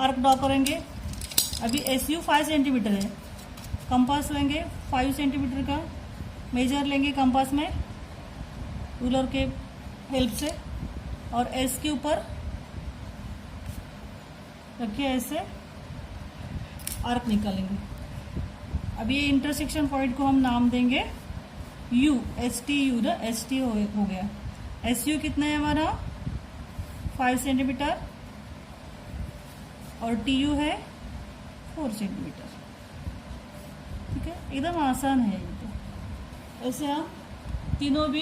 आर्क ड्रॉ करेंगे। अभी SU 5 सेंटीमीटर है, कंपास लेंगे 5 सेंटीमीटर का, मेजर लेंगे कंपास में रूलर के हेल्प से, और S के ऊपर रखिए, ऐसे आर्क निकालेंगे। अब ये इंटरसेक्शन पॉइंट को हम नाम देंगे U, STU ना, ST हो गया। SU कितना है हमारा 5 सेंटीमीटर और TU है 4 सेंटीमीटर, ठीक है। एकदम आसान है ये तो। ऐसे हम तीनों भी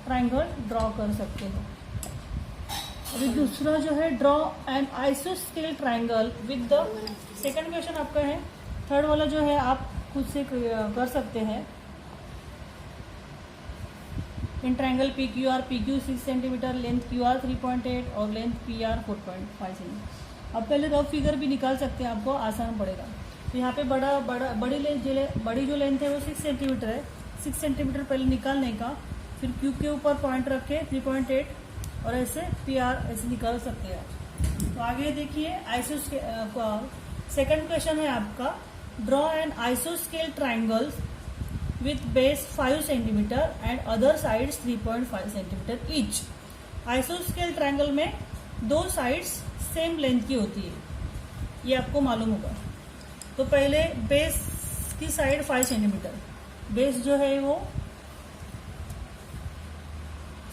ट्रायंगल ड्रॉ कर सकते हो। अभी दूसरा जो है ड्रॉ एन आइसोस्केल triangle with the, second question आपका है। थर्ड वाला जो है आप खुद से कर सकते हैं। In triangle PQ 6 centimetre, length QR 3.8 और लेंथ PR 4.5 सेंटीमीटर। अब पहले रफ फिगर भी निकाल सकते हैं, आपको आसान पड़ेगा। तो यहाँ पे बड़ी जो लेंथ है वो 6 सेंटीमीटर है। 6 सेंटीमीटर पहले निकालने का, फिर Q के ऊपर पॉइंट रख के 3.8 और ऐसे PR ऐसे निकाल सकते हैं। तो आगे देखिए, सेकंड क्वेश्चन है आपका, ड्रॉ एन आइसोस्केल triangles with base 5 centimetre and other sides 3.5 centimetre each. आइसोस्केल ट्रायंगल में 2 साइड्स सेम लेंथ की होती है, ये आपको मालूम होगा। तो पहले बेस की साइड 5 सेंटीमीटर, बेस जो है वो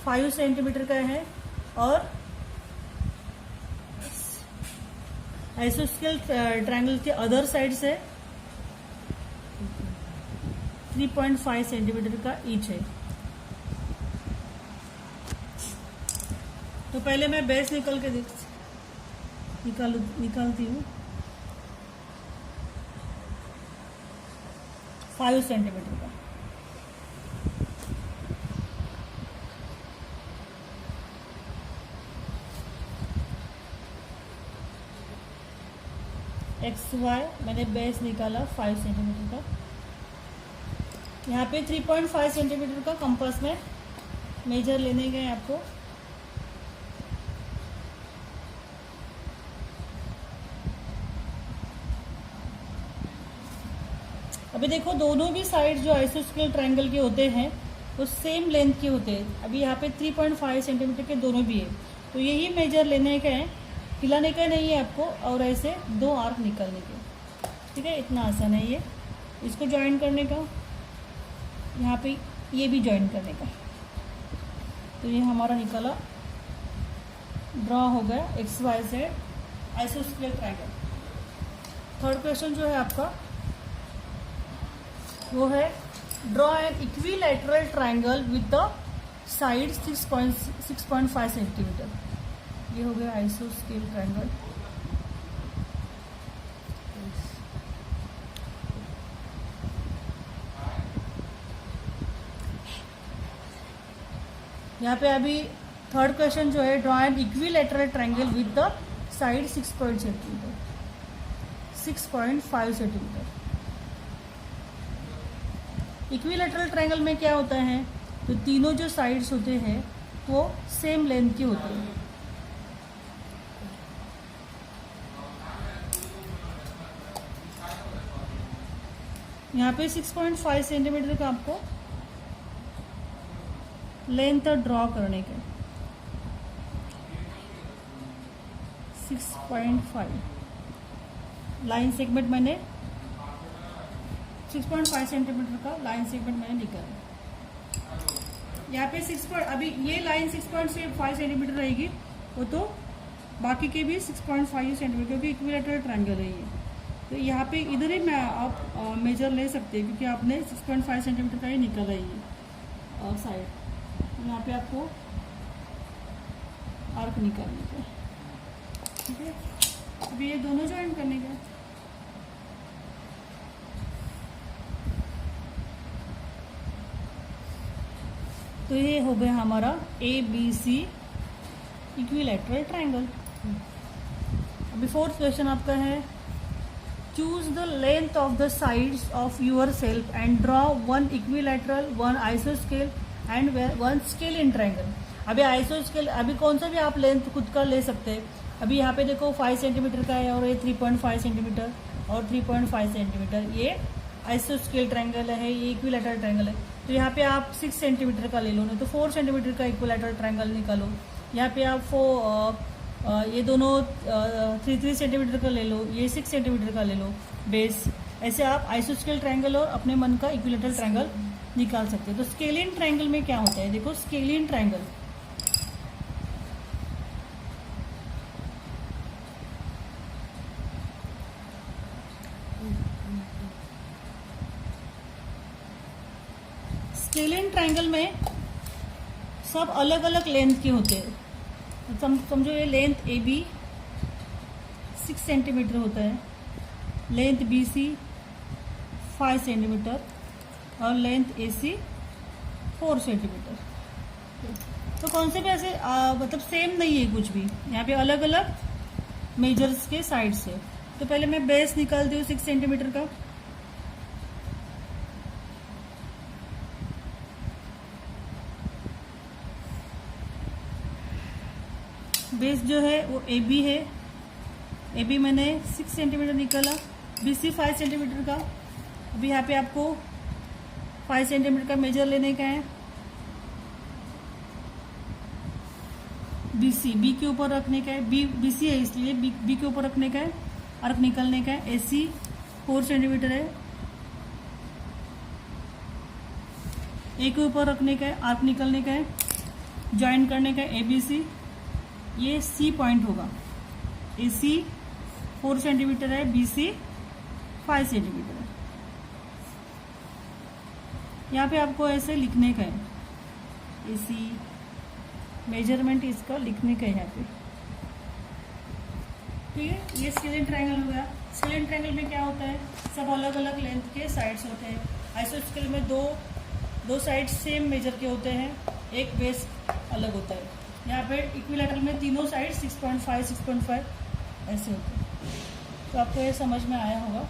5 सेंटीमीटर का है, और आइसोस्केल ट्रायंगल के अदर साइड से 3.5 सेंटीमीटर का ईच है। तो पहले मैं बेस निकालती हूँ 5 सेंटीमीटर का। XY मैंने बेस निकाला 5 सेंटीमीटर का। यहाँ पे 3.5 सेंटीमीटर का कंपास में मेजर लेने गए आपको। अभी देखो, दोनों भी साइड जो आइसोस्केल ट्रायंगल के होते हैं वो सेम लेंथ के होते हैं। अभी यहाँ पे 3.5 सेंटीमीटर के दोनों भी है, तो यही मेजर लेने का है, हिलाने का नहीं है आपको, और ऐसे 2 आर्क निकालने के, ठीक है। इतना आसान है ये। इसको ज्वाइन करने का, यहाँ पे ये भी ज्वाइन करने का। तो ये हमारा निकाला, ड्रॉ हो गया XYZ आइसोस्केल ट्रायंगल। थर्ड क्वेश्चन जो है आपका वो है, draw N equilateral triangle with the side 6.5 centimetre. ये हो गया आइसोस्केल ट्रायंगल। यहाँ पे अभी थर्ड क्वेश्चन जो है, draw N equilateral triangle with the side 6.5 centimetre. Equilateral triangle में क्या होता है, तो तीनों जो साइड्स होते हैं वो सेम लेंथ के होते हैं। यहाँ पे 6.5 सेंटीमीटर का आपको लेंथ ड्रॉ करने का 6.5 लाइन सेगमेंट मैंने 6.5 सेंटीमीटर का लाइन सेगमेंट मैंने निकाला। यहाँ पे अभी ये लाइन 6.5 सेंटीमीटर रहेगी, वो तो बाकी के भी 6.5 सेंटीमीटर, क्योंकि इक्विलैटरल ट्रायंगल है ये। तो यहाँ पे इधर ही मैं आप मेजर ले सकते हैं, क्योंकि आपने 6.5 सेंटीमीटर का ही निकाला है ये साइड। यहाँ पे आपको आर्क निकालने का, ठीक है। अभी ये दोनों ज्वाइन करने का, तो ये हो गया हमारा ABC इक्विलैटरल ट्रायंगल। अभी फोर्थ क्वेश्चन आपका है, choose the length of the sides of yourself and draw one equilateral, one आइसोस्केल and one scalene triangle. अभी आइसोस्केल, अभी कौन सा भी आप लेंथ खुद का ले सकते हैं। अभी यहाँ पे देखो 5 सेंटीमीटर का है, और ये 3.5 सेंटीमीटर और 3.5 सेंटीमीटर, ये आइसोस्केल ट्रायंगल है, ये इक्विलैटरल ट्रायंगल है। तो यहाँ पे आप 6 सेंटीमीटर का ले लो, नहीं तो 4 सेंटीमीटर का इक्विलैटरल ट्रायंगल निकालो। यहाँ पे आप ये दोनों 3 सेंटीमीटर का ले लो, ये 6 सेंटीमीटर का ले लो बेस। ऐसे आप आइसोस्केल ट्रायंगल और अपने मन का इक्विलैटरल ट्रायंगल निकाल सकते हैं। तो स्केलियन ट्रायंगल में क्या होता है, देखो स्केलियन ट्रायंगल, स्केलियन ट्रायंगल में सब अलग अलग लेंथ के होते हैं। समझो ये लेंथ AB 6 सेंटीमीटर होता है, लेंथ BC 5 सेंटीमीटर और लेंथ AC 4 सेंटीमीटर। तो कॉन्सेप्ट ऐसे मतलब सेम नहीं है कुछ भी, यहाँ पे अलग अलग मेजर्स के साइड से। तो पहले मैं बेस निकालती हूँ 6 सेंटीमीटर का। बेस जो है वो AB है, AB मैंने 6 सेंटीमीटर निकाला, BC 5 सेंटीमीटर का। अभी यहाँ पे आपको 5 सेंटीमीटर का मेजर लेने का है, BC B के ऊपर रखने का है, BC है इसलिए B के ऊपर रखने का है, आर्क निकालने का है। AC 4 सेंटीमीटर है, A के ऊपर रखने का है, आर्क निकालने का है, ज्वाइन करने का है ABC। ये C पॉइंट होगा, AC 4 सेंटीमीटर है, BC 5 सेंटीमीटर है। यहाँ पे आपको ऐसे लिखने का है, AC मेजरमेंट इसका लिखने का है यहाँ पे, ठीक है। ये स्केलियन ट्रायंगल हो गया। स्केलियन ट्रायंगल में क्या होता है, सब अलग अलग लेंथ के साइड्स होते हैं। आइसोस्केल में दो साइड सेम मेजर के होते हैं, एक बेस अलग होता है। यहाँ पे इक्विलैटरल में तीनों साइड 6.5 ऐसे होते हैं। तो आपको ये समझ में आया होगा,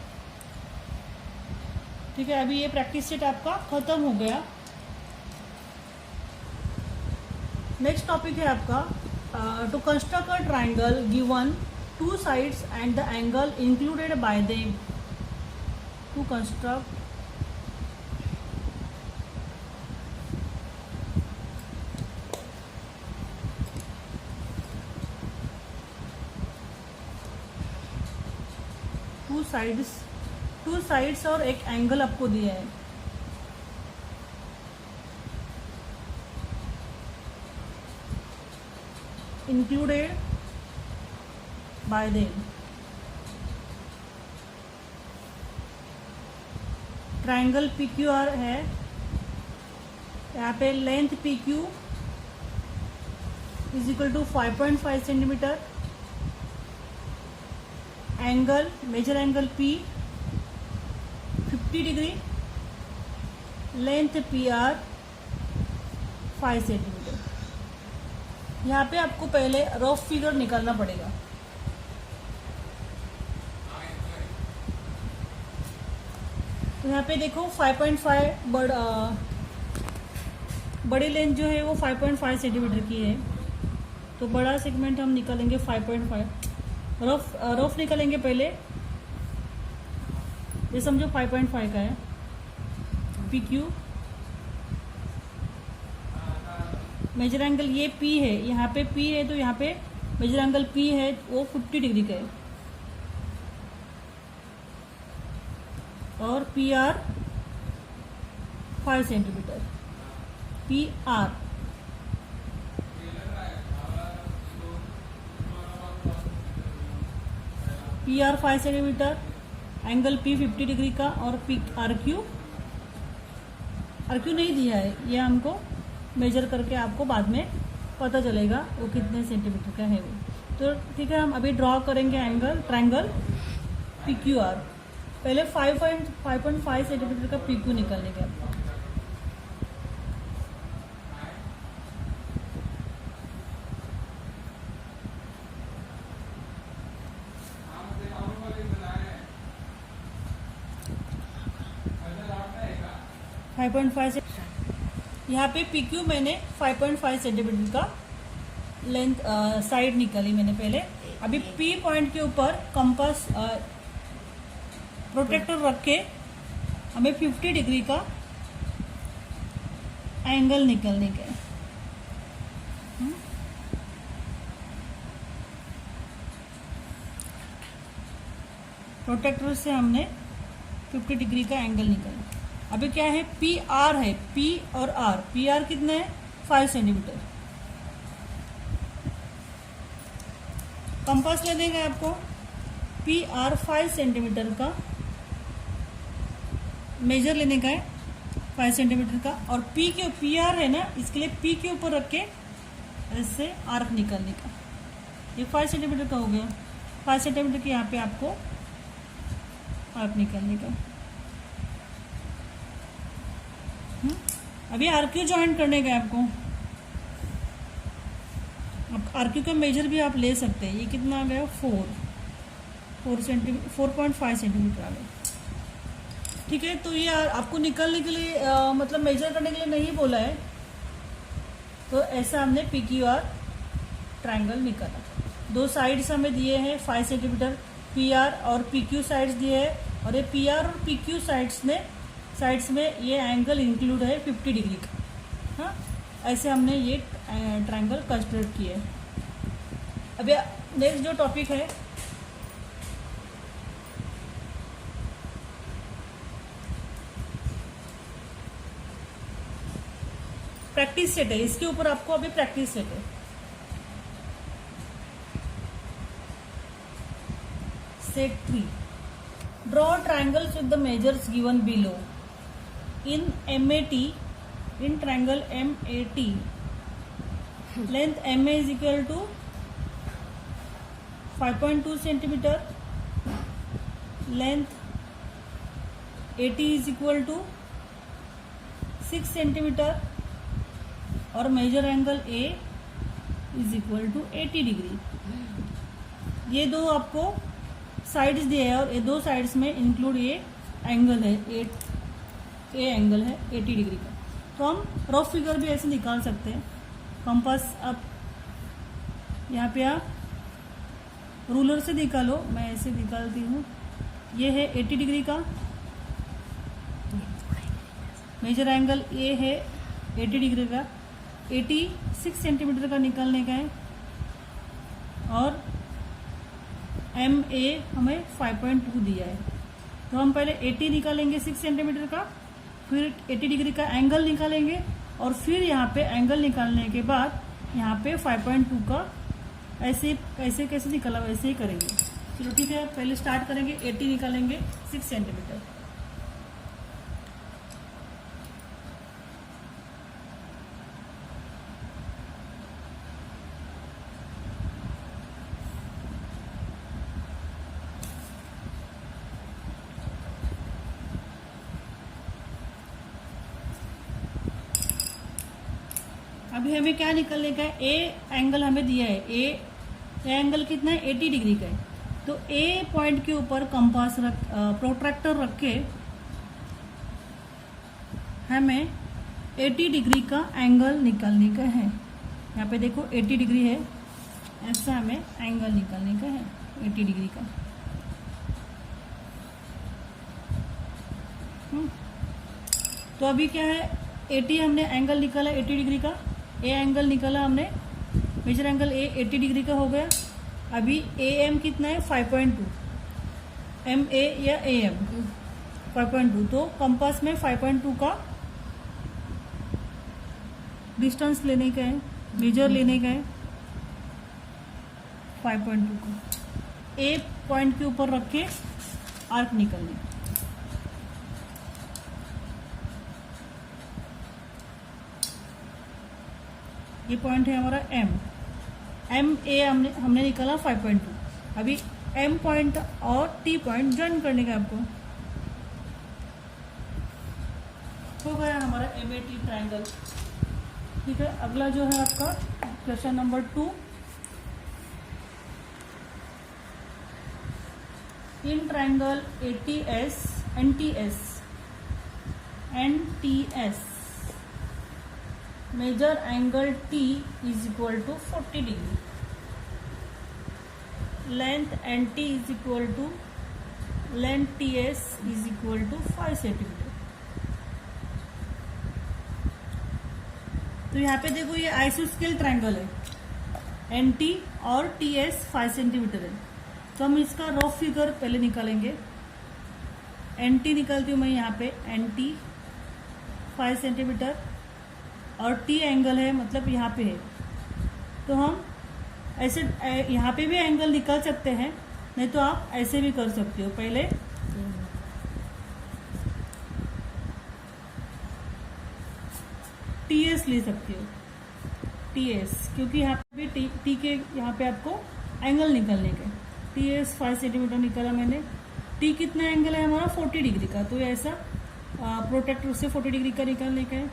ठीक है। अभी ये प्रैक्टिस सेट आपका खत्म हो गया। नेक्स्ट टॉपिक है आपका to construct a triangle given 2 sides and the angle included by them. To construct two sides और एक एंगल आपको दिया है। Included by them. Triangle PQR है, यहाँ पे length PQ is equal to 5.5 centimetre, angle measure angle P 50 degree, length PR 5 centimetre. यहाँ पे आपको पहले रफ फिगर निकालना पड़ेगा। तो यहाँ पे देखो 5.5 बड़ी लेंथ जो है वो 5.5 सेंटीमीटर की है, तो बड़ा सेगमेंट हम निकालेंगे 5.5। रफ निकालेंगे पहले, ये समझो 5.5 का है। पी क्यू मेजर एंगल ये P है, यहाँ पे P है तो यहाँ पे मेजर एंगल P है वो 50 डिग्री का है। और P R 5 centimetre. P R P R 5 centimetre, angle P 50 degree का। और पी आर क्यू नहीं दिया है, ये हमको मेजर करके आपको बाद में पता चलेगा वो कितने सेंटीमीटर का है वो। तो ठीक है, हम अभी ड्रॉ करेंगे angle triangle P Q R. पहले 5.5 सेंटीमीटर का पी क्यू निकालने के आपको। से यहाँ पे पी क्यू मैंने 5.5 सेंटीमीटर का लेंथ साइड निकाली मैंने पहले। अभी पी पॉइंट के ऊपर कंपास प्रोटेक्टर रख के हमें 50 डिग्री का एंगल निकालने का है। प्रोटेक्टर से हमने 50 डिग्री का एंगल निकाला। अभी क्या है, पी आर है, पी और आर। पी आर कितना है 5 सेंटीमीटर। कंपास ले देंगे आपको, पी आर 5 सेंटीमीटर का मेजर लेने का है, 5 सेंटीमीटर का। और पी आर है ना, इसके लिए पी के ऊपर रख के ऐसे आर्क निकालने का। ये 5 सेंटीमीटर का हो गया। 5 सेंटीमीटर के यहाँ पे आपको आर्क निकालने का। अभी आरक्यू ज्वाइन करने का आपको। अब आरक्यू का मेजर भी आप ले सकते हैं। ये कितना आ गया, 4.5 सेंटीमीटर आ गया। ठीक है, तो ये आपको निकालने के लिए मतलब मेजर करने के लिए नहीं बोला है। तो ऐसा हमने पी क्यू आर ट्रायंगल निकाला। दो साइड्स हमें दिए हैं 5 सेंटीमीटर, पी आर और पी क्यू साइड्स दिए हैं। और ये पी आर और पी क्यू साइड्स में ये एंगल इंक्लूड है 50 डिग्री का। हाँ, ऐसे हमने ये ट्रायंगल कंस्ट्रक्ट किया है। अभी नेक्स्ट जो टॉपिक है, प्रैक्टिस सेट है। इसके ऊपर आपको अभी प्रैक्टिस सेट है। Set 3, draw triangles with the measures given below in MAT, in triangle MAT, length MA is equal to 5.2 centimeter, length AT is equal to 6 centimeter और measure angle A is equal to 80 degree. ये दो आपको साइड्स दिए हैं और ये दो साइड्स में इंक्लूड ये एंगल है, ए एंगल है 80 डिग्री का। तो हम रफ फिगर भी ऐसे निकाल सकते हैं। कंपास आप यहाँ पे आप रूलर से निकालो, मैं ऐसे निकालती हूँ। ये है 80 डिग्री का मेजर एंगल, ए है 80 डिग्री का। 86 सेंटीमीटर का निकालने का है और एम ए हमें 5.2 दिया है। तो हम पहले 80 निकालेंगे 6 सेंटीमीटर का, फिर 80 डिग्री का एंगल निकालेंगे और फिर यहाँ पे एंगल निकालने के बाद यहाँ पे 5.2 का ऐसे कैसे निकाला वैसे ही करेंगे। चलो ठीक है, पहले स्टार्ट करेंगे। 80 निकालेंगे 6 सेंटीमीटर। अब अभी हमें क्या निकलने का है, ए एंगल हमें दिया है, ए एंगल कितना है 80 डिग्री का है। तो ए पॉइंट के ऊपर कंपास प्रोट्रैक्टर रख के हमें 80 डिग्री का एंगल निकालने का है। यहाँ पे देखो 80 डिग्री है, ऐसा हमें एंगल निकालने का है 80 डिग्री का। तो अभी क्या है, 80 हमने एंगल निकाला 80 डिग्री का, ए एंगल निकाला हमने, मेजर एंगल ए 80 डिग्री का हो गया। अभी ए एम कितना है 5.2, एम ए या ए एम 5.2, तो कंपास में 5.2 का डिस्टेंस लेने का है, मेजर लेने का है 5.2 का। ए पॉइंट के ऊपर रख के आर्क निकलने का। ये पॉइंट है हमारा एम ए हमने निकाला 5.2। अभी एम पॉइंट और टी पॉइंट ज्वाइन करने का आपको। हो गया हमारा एम ए टी ट्राइंगल। ठीक है, अगला जो है आपका question number 2। In triangle ATS NTS measure angle T is equal to 40 degree, length NT is equal to length TS is equal to 5 centimetre. तो यहाँ पे देखो ये आइसोस्केल ट्राइंगल है, NT और TS 5 सेंटीमीटर है। तो हम इसका रफ फिगर पहले निकालेंगे। NT निकालती हूँ मैं यहाँ पे, NT 5 सेंटीमीटर और T एंगल है, मतलब यहाँ पे है। तो हम ऐसे यहाँ पे भी एंगल निकाल सकते हैं, नहीं तो आप ऐसे भी कर सकते हो। पहले TS ले सकते हो, TS, क्योंकि यहाँ पे भी T के यहाँ पे आपको एंगल निकालने का। TS 5 सेंटीमीटर निकाला मैंने। T कितना एंगल है हमारा 40 डिग्री का, तो ऐसा प्रोटेक्टर से 40 डिग्री का निकालने का है।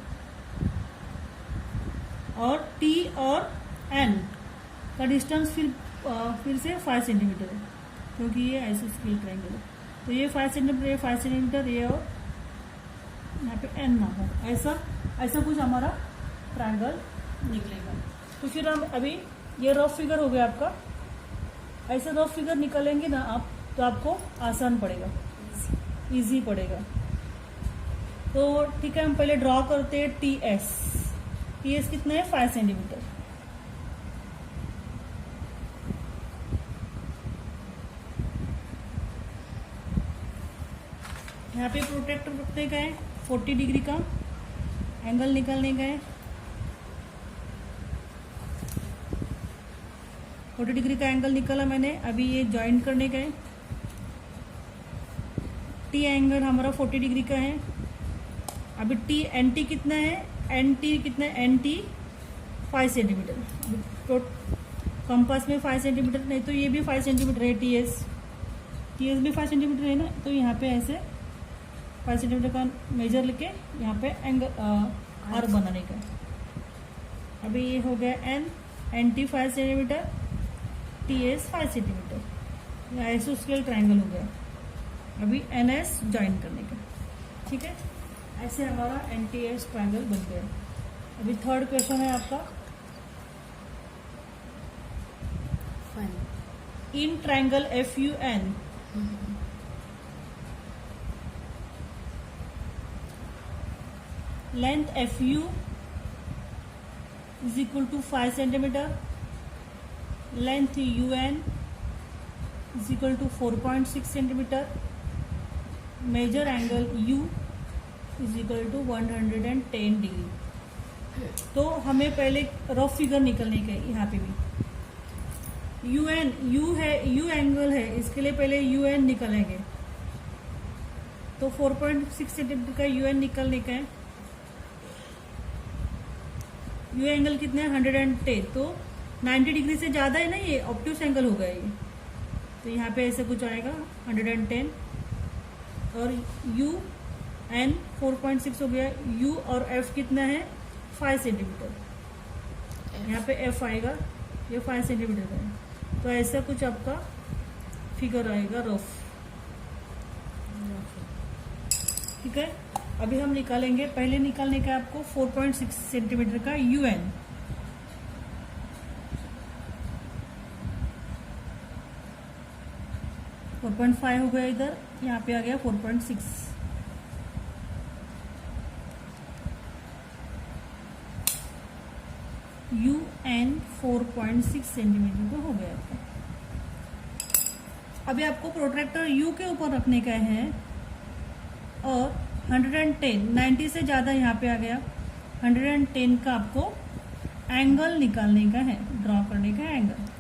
और T और N का डिस्टेंस फिर से 5 सेंटीमीटर है, क्योंकि ये आइसोस्केल ट्रायंगल है। तो ये 5 सेंटीमीटर, ये 5 सेंटीमीटर, ये और यहाँ पे N ना हो, ऐसा कुछ हमारा ट्रायंगल निकलेगा। तो फिर हम अभी ये रफ फिगर हो गया आपका। ऐसा रफ फिगर निकालेंगे ना आप, तो आपको आसान पड़ेगा, इजी पड़ेगा। तो ठीक है, हम पहले ड्रॉ करते हैं TS कितना है 5 सेंटीमीटर। यहाँ पे प्रोटेक्टर रखने का है, 40 डिग्री का एंगल निकालने का है। 40 डिग्री का एंगल निकाला मैंने। अभी ये ज्वाइंट करने का है। T एंगल हमारा 40 डिग्री का है। अभी NT कितना है, NT कितना है, NT 5 सेंटीमीटर। तो कंपास में 5 सेंटीमीटर, नहीं तो ये भी 5 सेंटीमीटर है। TS भी 5 सेंटीमीटर है ना, तो यहाँ पे ऐसे 5 सेंटीमीटर का मेजर लेके यहाँ पे एंगल आर्क बनाने का। अभी ये हो गया NT 5 सेंटीमीटर, TS 5 सेंटीमीटर। ये आइसोस्केल ट्रायंगल हो गया। अभी NS ज्वाइन करने का। ठीक है, ऐसे हमारा NTS ट्रायंगल बन गया। अभी थर्ड क्वेश्चन है आपका, in triangle FUN length FU is equal to 5 centimeter, length UN is equal to 4.6 centimeter, major angle U is equal to 110 degree. तो हमें पहले रफ फिगर निकलने का है। यहाँ पे भी U एंगल है, इसके लिए पहले UN निकालेंगे। तो 4.6 सेंटीमीटर का UN निकलने का है। U एंगल कितना है 110, तो 90 डिग्री से ज़्यादा है ना, ये ऑब्ट्यूस एंगल होगा ये। तो यहाँ पे ऐसे कुछ आएगा 110, और UN 4.6 हो गया। U और F कितना है 5 सेंटीमीटर। यहाँ पे एफ आएगा, ये 5 सेंटीमीटर का है। तो ऐसा कुछ आपका फिगर आएगा रफ। ठीक है, अभी हम निकालेंगे। पहले निकालने का आपको 4.6 सेंटीमीटर का यूएन। फोर 4.5 हो गया इधर, यहाँ पे आ गया 4.6। UN 4.6 सेंटीमीटर का हो गया आपका। अभी आपको प्रोट्रैक्टर U के ऊपर रखने का है और 110, 90 से ज़्यादा यहाँ पे आ गया। 110 का आपको एंगल निकालने का है, ड्रॉ करने का एंगल।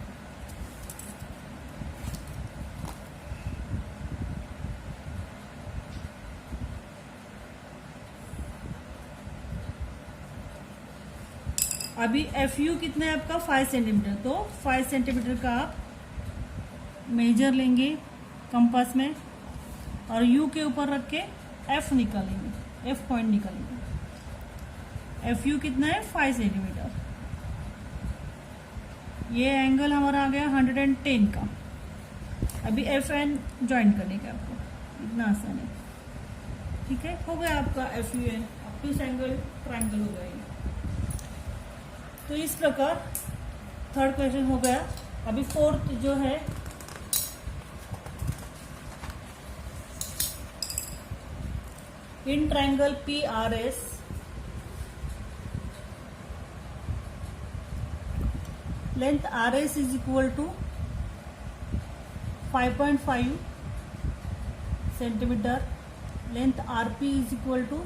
अभी FU कितना है आपका 5 सेंटीमीटर, तो 5 सेंटीमीटर का आप मेजर लेंगे कंपास में और U के ऊपर रख के F निकालेंगे, F पॉइंट निकालेंगे। FU कितना है 5 सेंटीमीटर। ये एंगल हमारा आ गया 110 का। अभी FN ज्वाइन करने का आपको, इतना आसान है। ठीक है, हो गया आपका FUN, ऑब्टयूस एंगल ट्रायंगल हो गया। तो इस प्रकार थर्ड क्वेश्चन हो गया। अभी फोर्थ जो है, in triangle PRS length RS is equal to 5.5 centimetre, length RP is equal to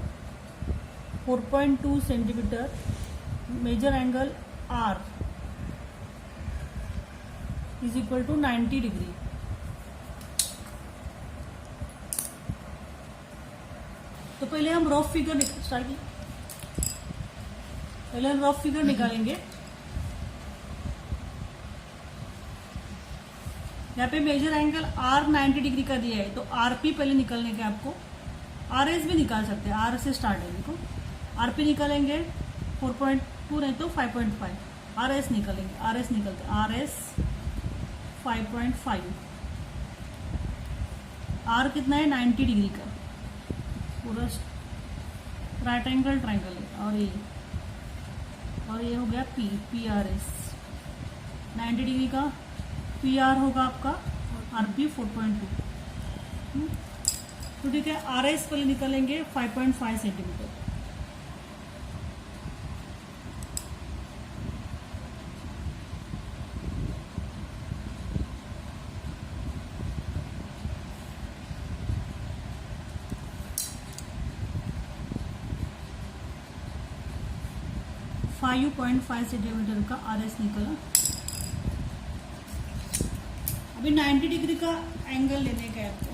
4.2 centimetre, measure angle R is equal to 90 degree. तो पहले हम रफ फिगर निकालेंगे। यहाँ पे मेजर एंगल R 90 डिग्री का दिया है, तो RP पहले निकालने का आपको। RS भी निकाल सकते हैं, R से स्टार्ट है। देखो RP निकालेंगे 4.2 नहीं तो 5.5। RS निकालेंगे, RS निकलते RS 5.5। R कितना है 90 डिग्री का, पूरा राइट एंगल ट्रायंगल है। और ये हो गया PRS 90 डिग्री का। PR होगा आपका RP 4.2। तो ठीक है, RS पहले निकालेंगे 5.5 सेंटीमीटर। फाइव 5 सेंटीमीटर का RS निकला। अभी 90 डिग्री का एंगल लेने का है आपको,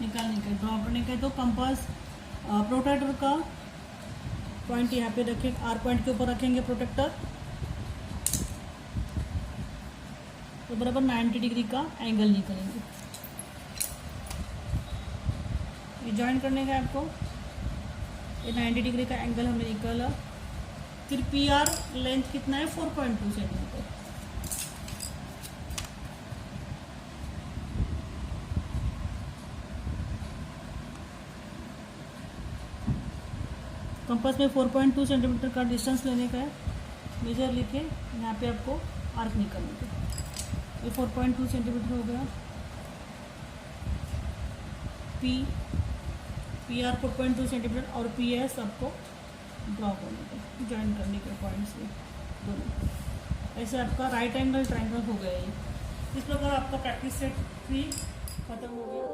निकालने का, ड्रॉ करने का है। तो कंपास प्रोट्रैक्टर का पॉइंट यहाँ पे रखें, R पॉइंट के ऊपर रखेंगे प्रोट्रैक्टर, तो बराबर 90 डिग्री का एंगल निकालेंगे। ये ज्वाइन करने का है आपको। ये 90 डिग्री का एंगल हमें निकाला। फिर PR लेंथ कितना है 4.2 सेंटीमीटर। कंपास में 4.2 सेंटीमीटर का डिस्टेंस लेने का है, मेजर लिखे यहाँ पे आपको आर्क निकालने का। ये 4.2 सेंटीमीटर हो गया। PR 4.2 सेंटीमीटर और PS आपको ड्रॉ करने का, ज्वाइन करने के पॉइंट्स में दोनों। ऐसे आपका राइट एंगल ट्रायंगल हो गया है। इस प्रकार आपका प्रैक्टिस सेट 3 खत्म हो गया।